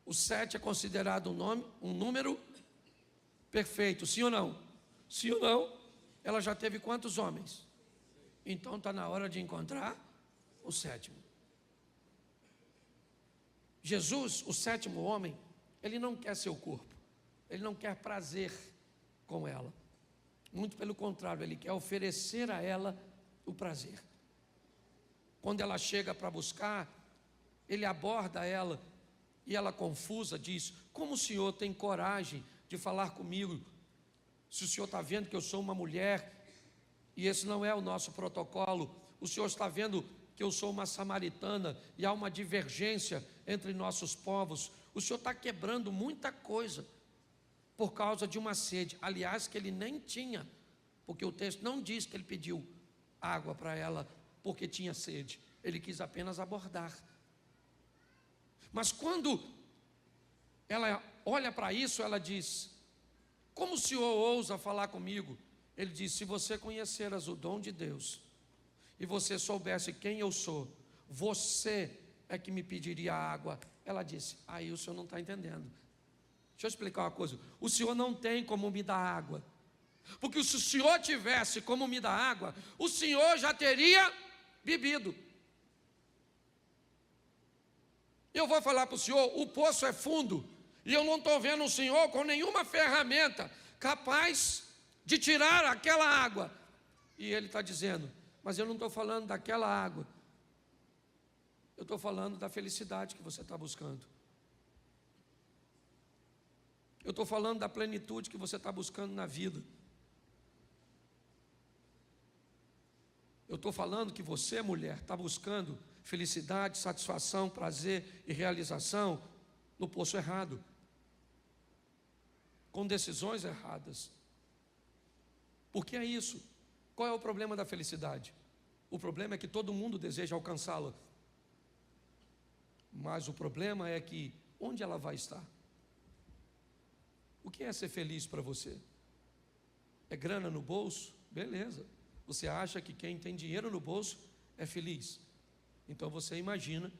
O 7 é considerado um número perfeito, sim ou não? Sim ou não? Ela já teve quantos homens? Então está na hora de encontrar o 7º. Jesus, o 7º homem, ele não quer seu corpo, ele não quer prazer com ela. Muito pelo contrário, ele quer oferecer a ela o prazer. Quando ela chega para buscar, ele aborda ela e ela, confusa, diz: como o senhor tem coragem de falar comigo, se o senhor está vendo que eu sou uma mulher e esse não é o nosso protocolo? O senhor está vendo que eu sou uma samaritana e há uma divergência entre nossos povos? O senhor está quebrando muita coisa por causa de uma sede, aliás, que ele nem tinha, porque o texto não diz que ele pediu água para ela porque tinha sede, ele quis apenas abordar. Mas quando ela olha para isso, ela diz: como o senhor ousa falar comigo? Ele diz: se você conheceras o dom de Deus e você soubesse quem eu sou, você é que me pediria água. Ela disse: aí o senhor não está entendendo. Deixa eu explicar uma coisa: o senhor não tem como me dar água, porque se o senhor tivesse como me dar água, o senhor já teria bebido. Eu vou falar para o senhor, o poço é fundo, e eu não estou vendo o senhor com nenhuma ferramenta capaz de tirar aquela água. E ele está dizendo: mas eu não estou falando daquela água, eu estou falando da felicidade que você está buscando. Eu estou falando da plenitude que você está buscando na vida. Eu estou falando que você, mulher, está buscando felicidade, satisfação, prazer e realização no poço errado, com decisões erradas. Porque é isso. Qual é o problema da felicidade? O problema é que todo mundo deseja alcançá-la, mas o problema é que onde ela vai estar? O que é ser feliz para você? É grana no bolso? Beleza. Você acha que quem tem dinheiro no bolso é feliz? Então você imagina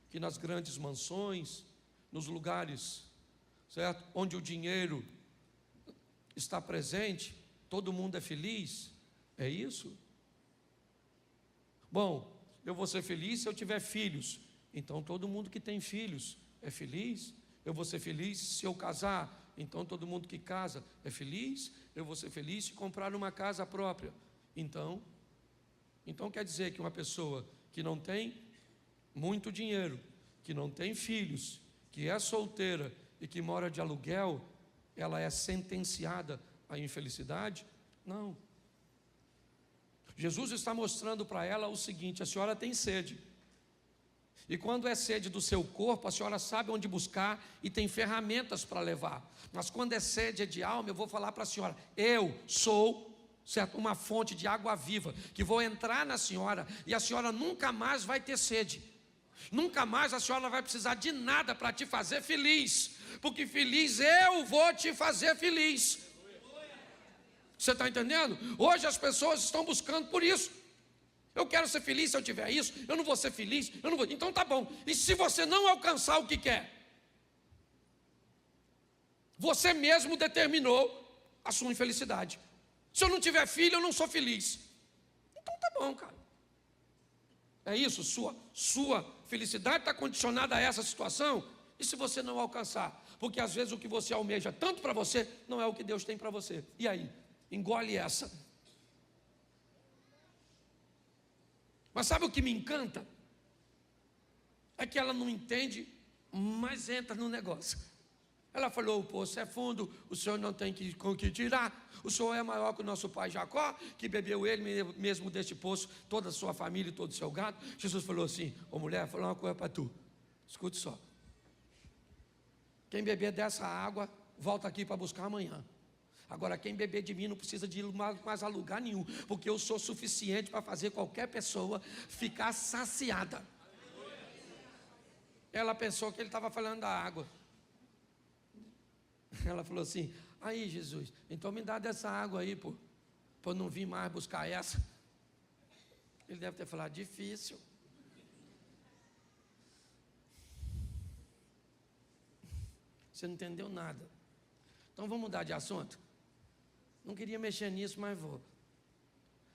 que nas grandes mansões, nos lugares, certo, onde o dinheiro está presente, todo mundo é feliz? É isso? Bom, eu vou ser feliz se eu tiver filhos. Então todo mundo que tem filhos é feliz? Eu vou ser feliz se eu casar. Então todo mundo que casa é feliz? Eu vou ser feliz se comprar uma casa própria. Então quer dizer que uma pessoa que não tem muito dinheiro, que não tem filhos, que é solteira e que mora de aluguel, ela é sentenciada à infelicidade? Não. Jesus está mostrando para ela o seguinte: a senhora tem sede. E quando é sede do seu corpo, a senhora sabe onde buscar e tem ferramentas para levar. Mas quando é sede de alma, eu vou falar para a senhora: eu sou, certo, uma fonte de água viva, que vou entrar na senhora e a senhora nunca mais vai ter sede. Nunca mais a senhora vai precisar de nada para te fazer feliz, porque feliz eu vou te fazer feliz. Você está entendendo? Hoje as pessoas estão buscando por isso. Eu quero ser feliz se eu tiver isso, eu não vou ser feliz, eu não vou. Então tá bom. E se você não alcançar o que quer? Você mesmo determinou a sua infelicidade. Se eu não tiver filho, eu não sou feliz. Então tá bom, cara. É isso, sua felicidade está condicionada a essa situação. E se você não alcançar? Porque às vezes o que você almeja tanto para você não é o que Deus tem para você. E aí? Engole essa. Mas sabe o que me encanta? É que ela não entende, mas entra no negócio. Ela falou: o poço é fundo, o senhor não tem com que tirar. O senhor é maior que o nosso pai Jacó, que bebeu ele mesmo deste poço, toda a sua família e todo o seu gado. Jesus falou assim: ô mulher, vou falar uma coisa para tu. Escute só. Quem beber dessa água, volta aqui para buscar amanhã. Agora, quem beber de mim não precisa de ir mais a lugar nenhum, porque eu sou suficiente para fazer qualquer pessoa ficar saciada. Ela pensou que ele estava falando da água. Ela falou assim: aí, Jesus, então me dá dessa água aí, pô, para eu não vir mais buscar essa. Ele deve ter falado: difícil. Você não entendeu nada. Então vamos mudar de assunto? Não queria mexer nisso, mas vou.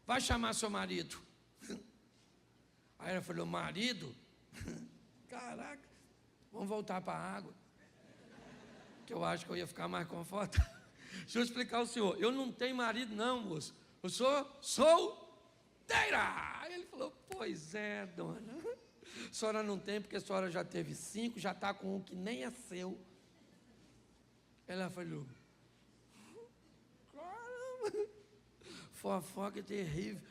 Vai chamar seu marido. Aí ela falou: marido? Caraca, vamos voltar para a água, que eu acho que eu ia ficar mais confortável. Deixa eu explicar ao senhor: eu não tenho marido não, moço, eu sou solteira. Ele falou: pois é, dona, a senhora não tem, porque a senhora já teve 5, já está com um que nem é seu. Ela falou: caramba, fofoca terrível.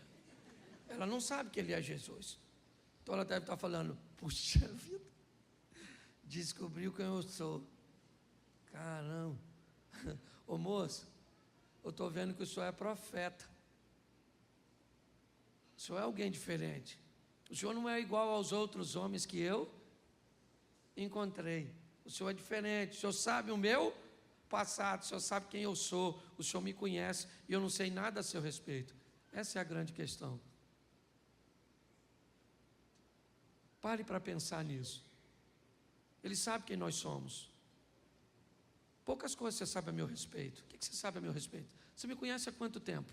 Ela não sabe que ele é Jesus. Então ela deve estar falando: puxa vida, descobriu quem eu sou. Caramba. Ô moço, eu estou vendo que o senhor é profeta. O senhor é alguém diferente. O senhor não é igual aos outros homens que eu encontrei. O senhor é diferente. O senhor sabe o meu passado. O senhor sabe quem eu sou. O senhor me conhece e eu não sei nada a seu respeito. Essa é a grande questão. Pare para pensar nisso. Ele sabe quem nós somos. Poucas coisas você sabe a meu respeito. O que você sabe a meu respeito? Você me conhece há quanto tempo?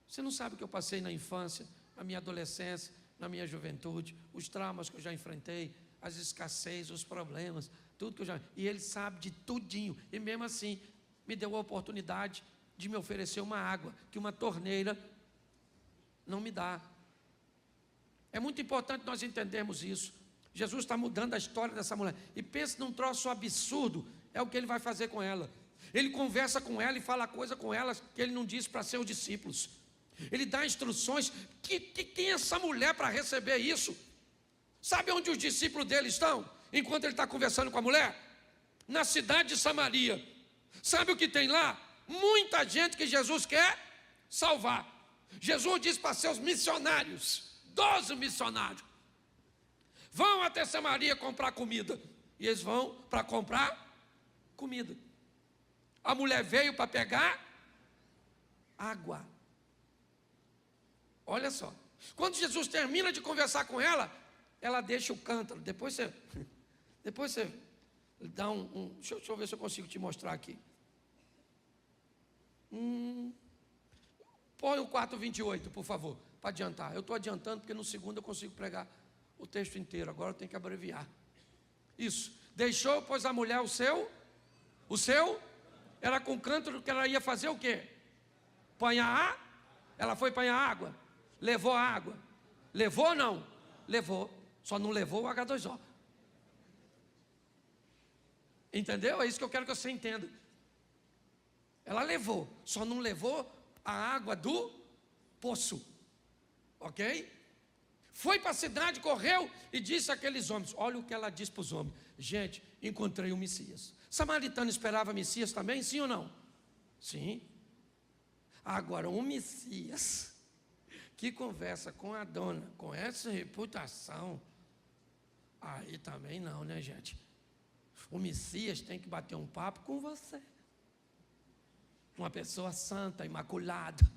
Você não sabe o que eu passei na infância, na minha adolescência, na minha juventude, os traumas que eu já enfrentei, as escassez, os problemas, tudo que eu já... E ele sabe de tudinho. E mesmo assim, me deu a oportunidade de me oferecer uma água que uma torneira não me dá. É muito importante nós entendermos isso. Jesus está mudando a história dessa mulher. E pensa num troço absurdo, é o que ele vai fazer com ela. Ele conversa com ela e fala coisa com ela que ele não disse para seus discípulos. Ele dá instruções. Quem é essa mulher para receber isso? Sabe onde os discípulos dele estão? Enquanto ele está conversando com a mulher? Na cidade de Samaria. Sabe o que tem lá? Muita gente que Jesus quer salvar. Jesus disse para seus missionários, 12 missionários: vão até Samaria comprar comida. E eles vão para comprar comida. A mulher veio para pegar água. Olha só. Quando Jesus termina de conversar com ela, ela deixa o cântaro. Depois você dá deixa eu ver se eu consigo te mostrar aqui. Põe o 4:28, por favor, para adiantar. Eu estou adiantando porque no segundo eu consigo pregar o texto inteiro. Agora eu tenho que abreviar. Isso. Deixou, pois, a mulher o seu, era com o cântaro que ela ia fazer o quê? Ela foi apanhar água. Levou a água. Levou ou não? Levou. Só não levou o H2O. Entendeu? É isso que eu quero que você entenda. Ela levou, só não levou a água do poço. Ok? Foi para a cidade, correu e disse àqueles homens. Olha o que ela disse para os homens: gente, encontrei o Messias. Samaritano esperava Messias também, sim ou não? Sim. Agora, um Messias que conversa com a dona, com essa reputação, aí também não, né, gente? O Messias tem que bater um papo com você. Uma pessoa santa, imaculada.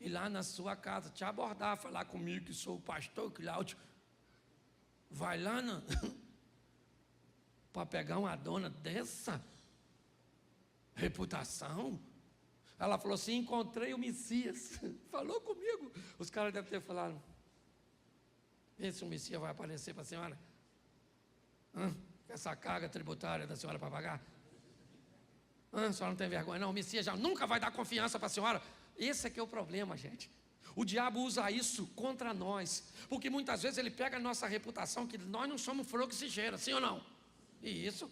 Ir lá na sua casa, te abordar, falar comigo que sou o pastor Cláudio. Vai lá para pegar uma dona dessa reputação. Ela falou assim: encontrei o Messias. Falou comigo. Os caras devem ter falado: vê se o Messias vai aparecer para a senhora. Essa carga tributária da senhora para pagar. A senhora não tem vergonha não? O Messias já nunca vai dar confiança para a senhora. Esse é que é o problema, gente. O diabo usa isso contra nós, porque muitas vezes ele pega a nossa reputação, que nós não somos flor que se cheira, sim ou não? E isso.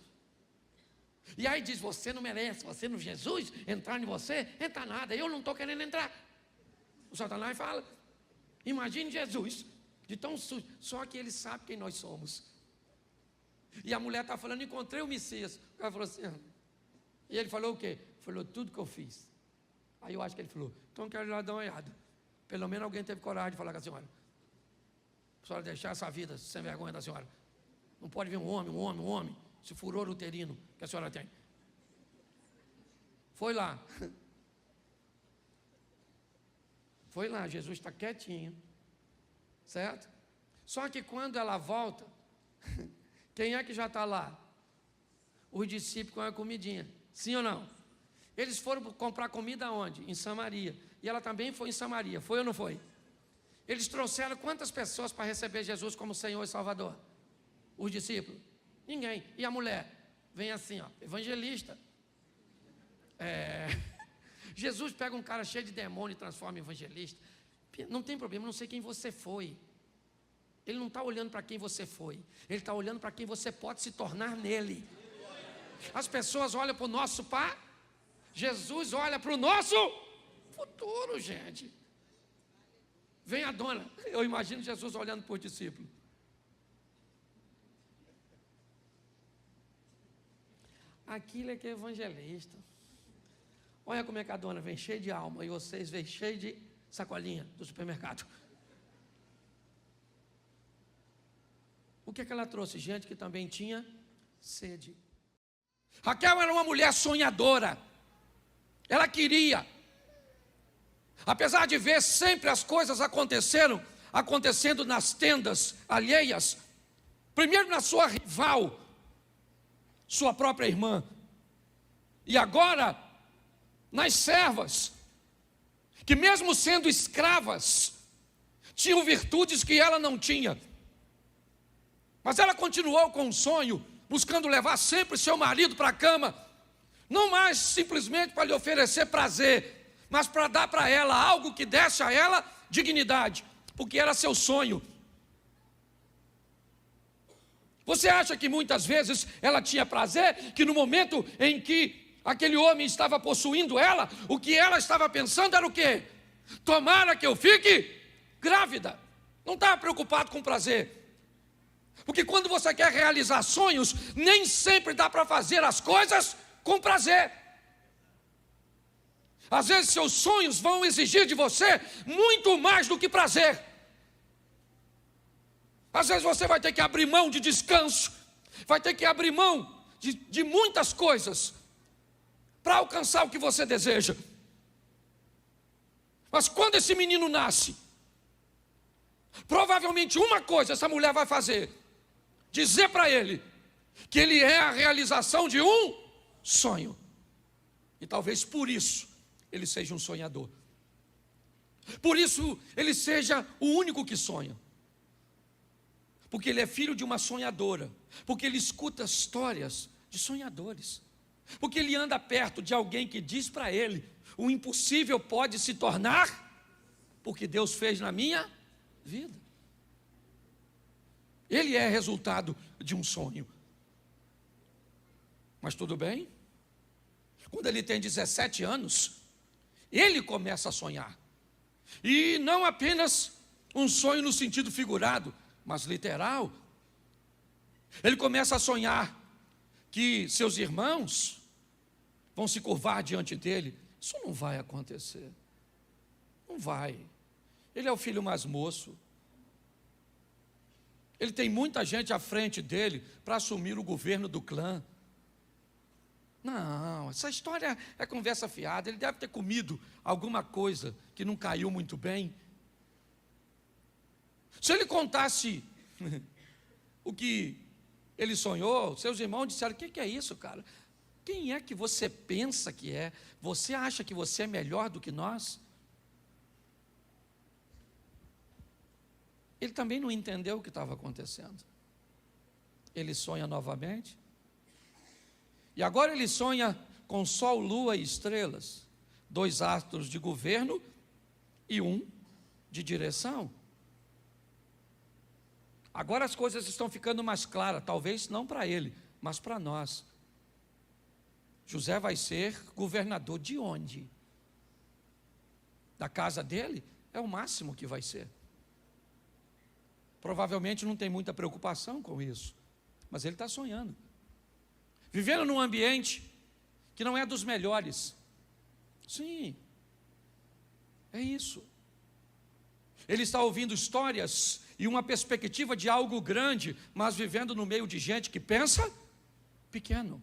E aí diz: você não merece, você não, Jesus entrar em você, entra nada, eu não estou querendo entrar. O Satanás fala: imagine Jesus, de tão sujo, só que ele sabe quem nós somos. E a mulher está falando: encontrei o Messias. O cara falou assim, e ele falou o quê? Falou tudo que eu fiz. Aí eu acho que ele falou: então quero ir lá dar uma olhada. Pelo menos alguém teve coragem de falar com a senhora. A senhora deixar essa vida sem vergonha da senhora. Não pode ver um homem, esse furor uterino que a senhora tem. Foi lá. Foi lá, Jesus está quietinho, certo? Só que quando ela volta, quem é que já está lá? Os discípulos com a comidinha, sim ou não? Eles foram comprar comida onde? Em Samaria. E ela também foi em Samaria, foi ou não foi? Eles trouxeram quantas pessoas para receber Jesus como Senhor e Salvador? Os discípulos? Ninguém. E a mulher? Vem assim, ó, evangelista. Jesus pega um cara cheio de demônio e transforma em evangelista. Não tem problema, não sei quem você foi. Ele não está olhando para quem você foi. Ele está olhando para quem você pode se tornar nele. As pessoas olham para o nosso pai. Jesus olha para o nosso futuro, gente. Vem a dona. Eu imagino Jesus olhando para os discípulos. Aquilo é que é evangelista. Olha como é que a dona vem cheia de alma e vocês vêm cheio de sacolinha do supermercado. O que é que ela trouxe? Gente que também tinha sede. Raquel era uma mulher sonhadora. Ela queria. Apesar de ver sempre as coisas acontecendo nas tendas alheias, primeiro na sua rival, sua própria irmã, e agora nas servas, que mesmo sendo escravas, tinham virtudes que ela não tinha. Mas ela continuou com o sonho, buscando levar sempre seu marido para a cama, não mais simplesmente para lhe oferecer prazer, mas para dar para ela algo que desse a ela dignidade, porque era seu sonho. Você acha que muitas vezes ela tinha prazer, que no momento em que aquele homem estava possuindo ela, o que ela estava pensando era o quê? Tomara que eu fique grávida. Não estava preocupado com prazer. Porque quando você quer realizar sonhos, nem sempre dá para fazer as coisas com prazer. Às vezes seus sonhos vão exigir de você muito mais do que prazer. Às vezes você vai ter que abrir mão de descanso, vai ter que abrir mão de muitas coisas para alcançar o que você deseja. Mas quando esse menino nasce, provavelmente uma coisa essa mulher vai fazer: dizer para ele que ele é a realização de um sonho. E talvez por isso ele seja um sonhador. Por isso ele seja o único que sonha. Porque ele é filho de uma sonhadora. Porque ele escuta histórias de sonhadores. Porque ele anda perto de alguém que diz para ele: o impossível pode se tornar, porque Deus fez na minha vida. Ele é resultado de um sonho. Mas tudo bem? Quando ele tem 17 anos, ele começa a sonhar. E não apenas um sonho no sentido figurado, mas literal. Ele começa a sonhar que seus irmãos vão se curvar diante dele. Isso não vai acontecer. Não vai. Ele é o filho mais moço. Ele tem muita gente à frente dele para assumir o governo do clã. Não, essa história é conversa fiada. Ele deve ter comido alguma coisa que não caiu muito bem. Se ele contasse o que ele sonhou, seus irmãos disseram: o que é isso, cara? Quem é que você pensa que é? Você acha que você é melhor do que nós? Ele também não entendeu o que estava acontecendo. Ele sonha novamente. E agora ele sonha com sol, lua e estrelas. 2 astros de governo e 1 de direção. Agora as coisas estão ficando mais claras, talvez não para ele, mas para nós. José vai ser governador de onde? Da casa dele? É o máximo que vai ser. Provavelmente não tem muita preocupação com isso, mas ele está sonhando. Vivendo num ambiente que não é dos melhores. Sim, é isso. Ele está ouvindo histórias e uma perspectiva de algo grande, mas vivendo no meio de gente que pensa pequeno.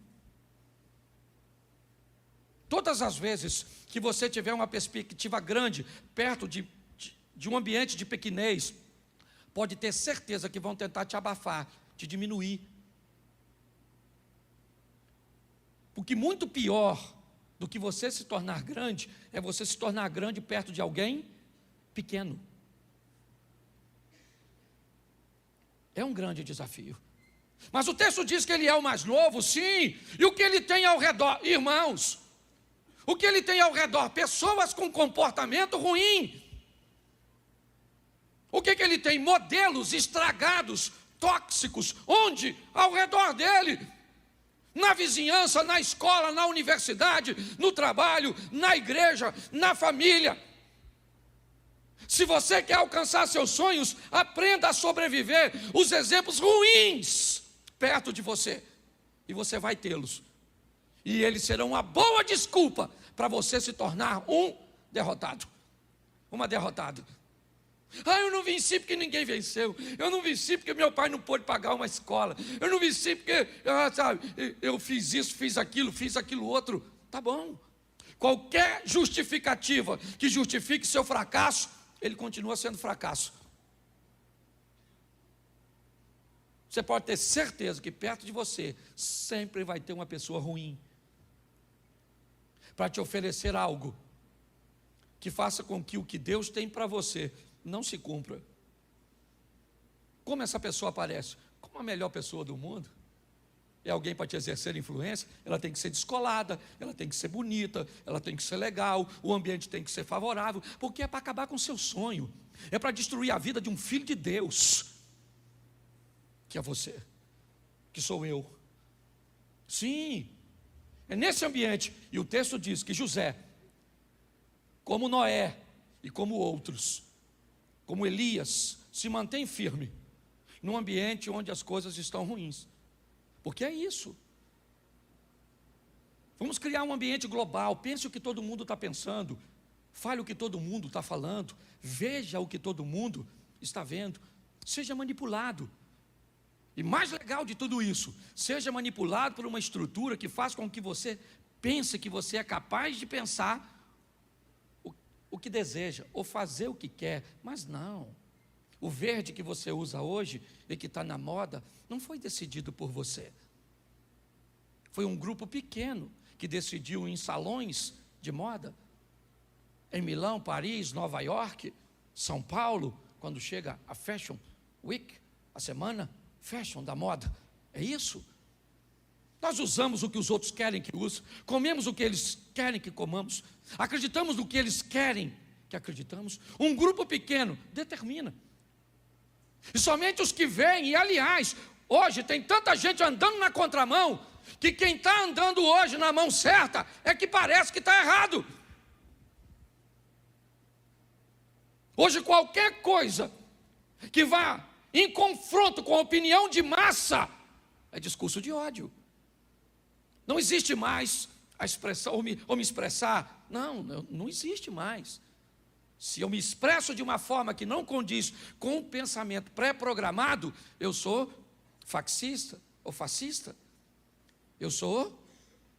Todas as vezes que você tiver uma perspectiva grande, perto de um ambiente de pequenez, pode ter certeza que vão tentar te abafar, te diminuir. Porque muito pior do que você se tornar grande, é você se tornar grande perto de alguém pequeno. É um grande desafio. Mas o texto diz que ele é o mais novo, sim. E o que ele tem ao redor? Irmãos, o que ele tem ao redor? Pessoas com comportamento ruim. O que ele tem? Modelos estragados, tóxicos. Onde? Ao redor dele. Na vizinhança, na escola, na universidade, no trabalho, na igreja, na família. Se você quer alcançar seus sonhos, aprenda a sobreviver os exemplos ruins perto de você. E você vai tê-los. E eles serão uma boa desculpa para você se tornar um derrotado. Uma derrotada. Eu não venci porque ninguém venceu. Eu não venci porque meu pai não pôde pagar uma escola. Eu não venci porque, eu fiz isso, fiz aquilo outro. Tá bom. Qualquer justificativa que justifique seu fracasso, ele continua sendo fracasso. Você pode ter certeza que perto de você sempre vai ter uma pessoa ruim para te oferecer algo que faça com que o que Deus tem para você não se cumpra. Como essa pessoa aparece? Como a melhor pessoa do mundo. É alguém para te exercer influência. Ela tem que ser descolada, ela tem que ser bonita, ela tem que ser legal, o ambiente tem que ser favorável, porque é para acabar com o seu sonho, é para destruir a vida de um filho de Deus, que é você, que sou eu. Sim, é nesse ambiente. E o texto diz que José, como Noé e como outros, como Elias, se mantém firme num ambiente onde as coisas estão ruins. Porque é isso. Vamos criar um ambiente global. Pense o que todo mundo está pensando. Fale o que todo mundo está falando. Veja o que todo mundo está vendo. Seja manipulado. E mais legal de tudo isso, seja manipulado por uma estrutura que faz com que você pense que você é capaz de pensar o que deseja, ou fazer o que quer. Mas não, o verde que você usa hoje e que está na moda, não foi decidido por você. Foi um grupo pequeno que decidiu em salões de moda, em Milão, Paris, Nova York, São Paulo, quando chega a Fashion Week, a semana Fashion da moda. É isso. Nós usamos o que os outros querem que use, comemos o que eles querem que comamos, acreditamos no que eles querem que acreditamos. Um grupo pequeno determina. E somente os que veem, e aliás, hoje tem tanta gente andando na contramão, que quem está andando hoje na mão certa, é que parece que está errado. Hoje qualquer coisa que vá em confronto com a opinião de massa, é discurso de ódio. Não existe mais a expressão, ou me expressar. Não existe mais. Se eu me expresso de uma forma que não condiz com o pensamento pré-programado, eu sou fascista ou fascista. Eu sou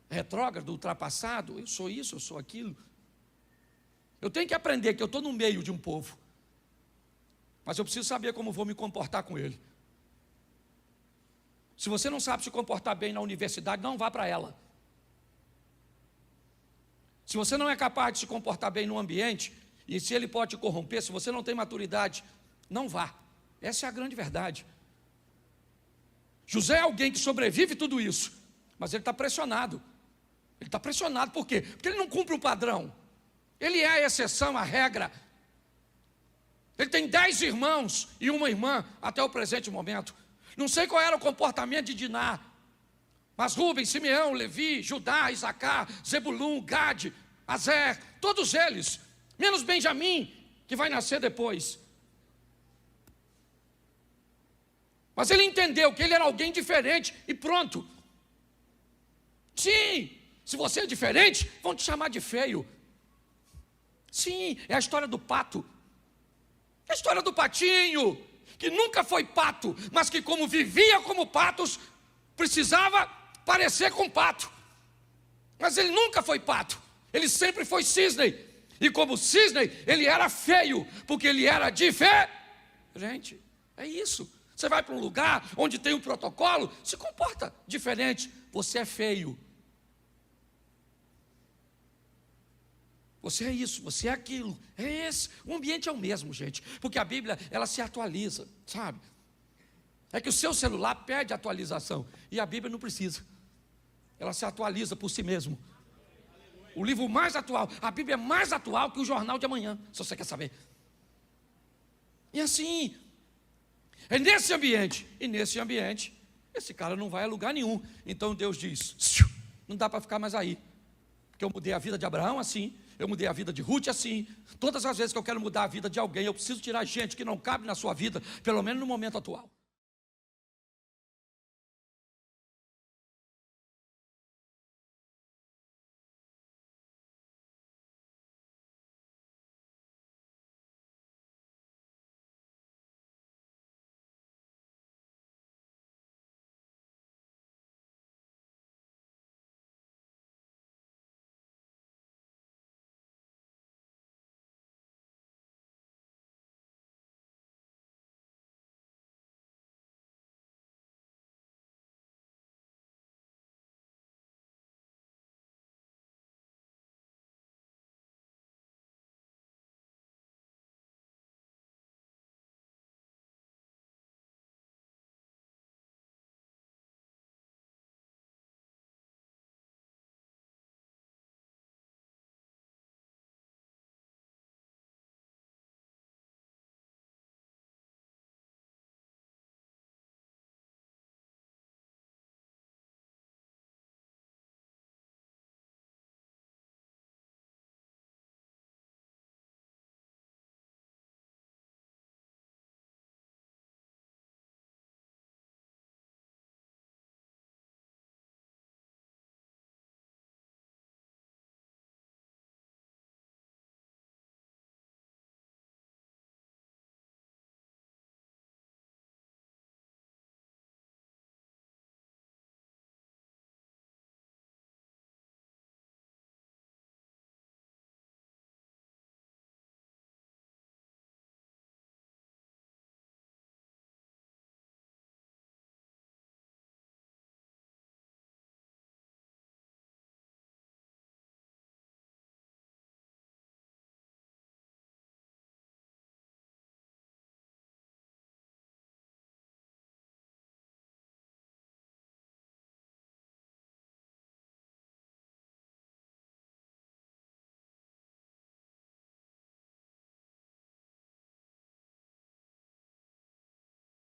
retrógrado, ultrapassado. Eu sou isso, eu sou aquilo. Eu tenho que aprender que eu estou no meio de um povo. Mas eu preciso saber como vou me comportar com ele. Se você não sabe se comportar bem na universidade, não vá para ela. Se você não é capaz de se comportar bem no ambiente, e se ele pode te corromper, se você não tem maturidade, não vá. Essa é a grande verdade. José é alguém que sobrevive tudo isso, mas ele está pressionado. Ele está pressionado por quê? Porque ele não cumpre um padrão. Ele é a exceção, a regra. Ele tem 10 irmãos e uma irmã até o presente momento. Não sei qual era o comportamento de Diná, mas Rubens, Simeão, Levi, Judá, Isacar, Zebulum, Gade, Azer, todos eles, menos Benjamim, que vai nascer depois. Mas ele entendeu que ele era alguém diferente e pronto. Sim, se você é diferente, vão te chamar de feio. Sim, é a história do pato. É a história do patinho, que nunca foi pato, mas que como vivia como patos, precisava parecer com pato. Mas ele nunca foi pato, ele sempre foi cisne. E como cisne, ele era feio, porque ele era diferente. É isso. Você vai para um lugar onde tem um protocolo, se comporta diferente. Você é feio. Você é isso, você é aquilo, é esse. O ambiente é o mesmo, gente. Porque a Bíblia, ela se atualiza, sabe? É que o seu celular pede atualização. E a Bíblia não precisa. Ela se atualiza por si mesmo. O livro mais atual, a Bíblia é mais atual que o jornal de amanhã, se você quer saber. E assim, é nesse ambiente, e nesse ambiente, esse cara não vai a lugar nenhum. Então Deus diz, não dá para ficar mais aí. Porque eu mudei a vida de Abraão assim, eu mudei a vida de Ruth assim. Todas as vezes que eu quero mudar a vida de alguém, eu preciso tirar gente que não cabe na sua vida, pelo menos no momento atual.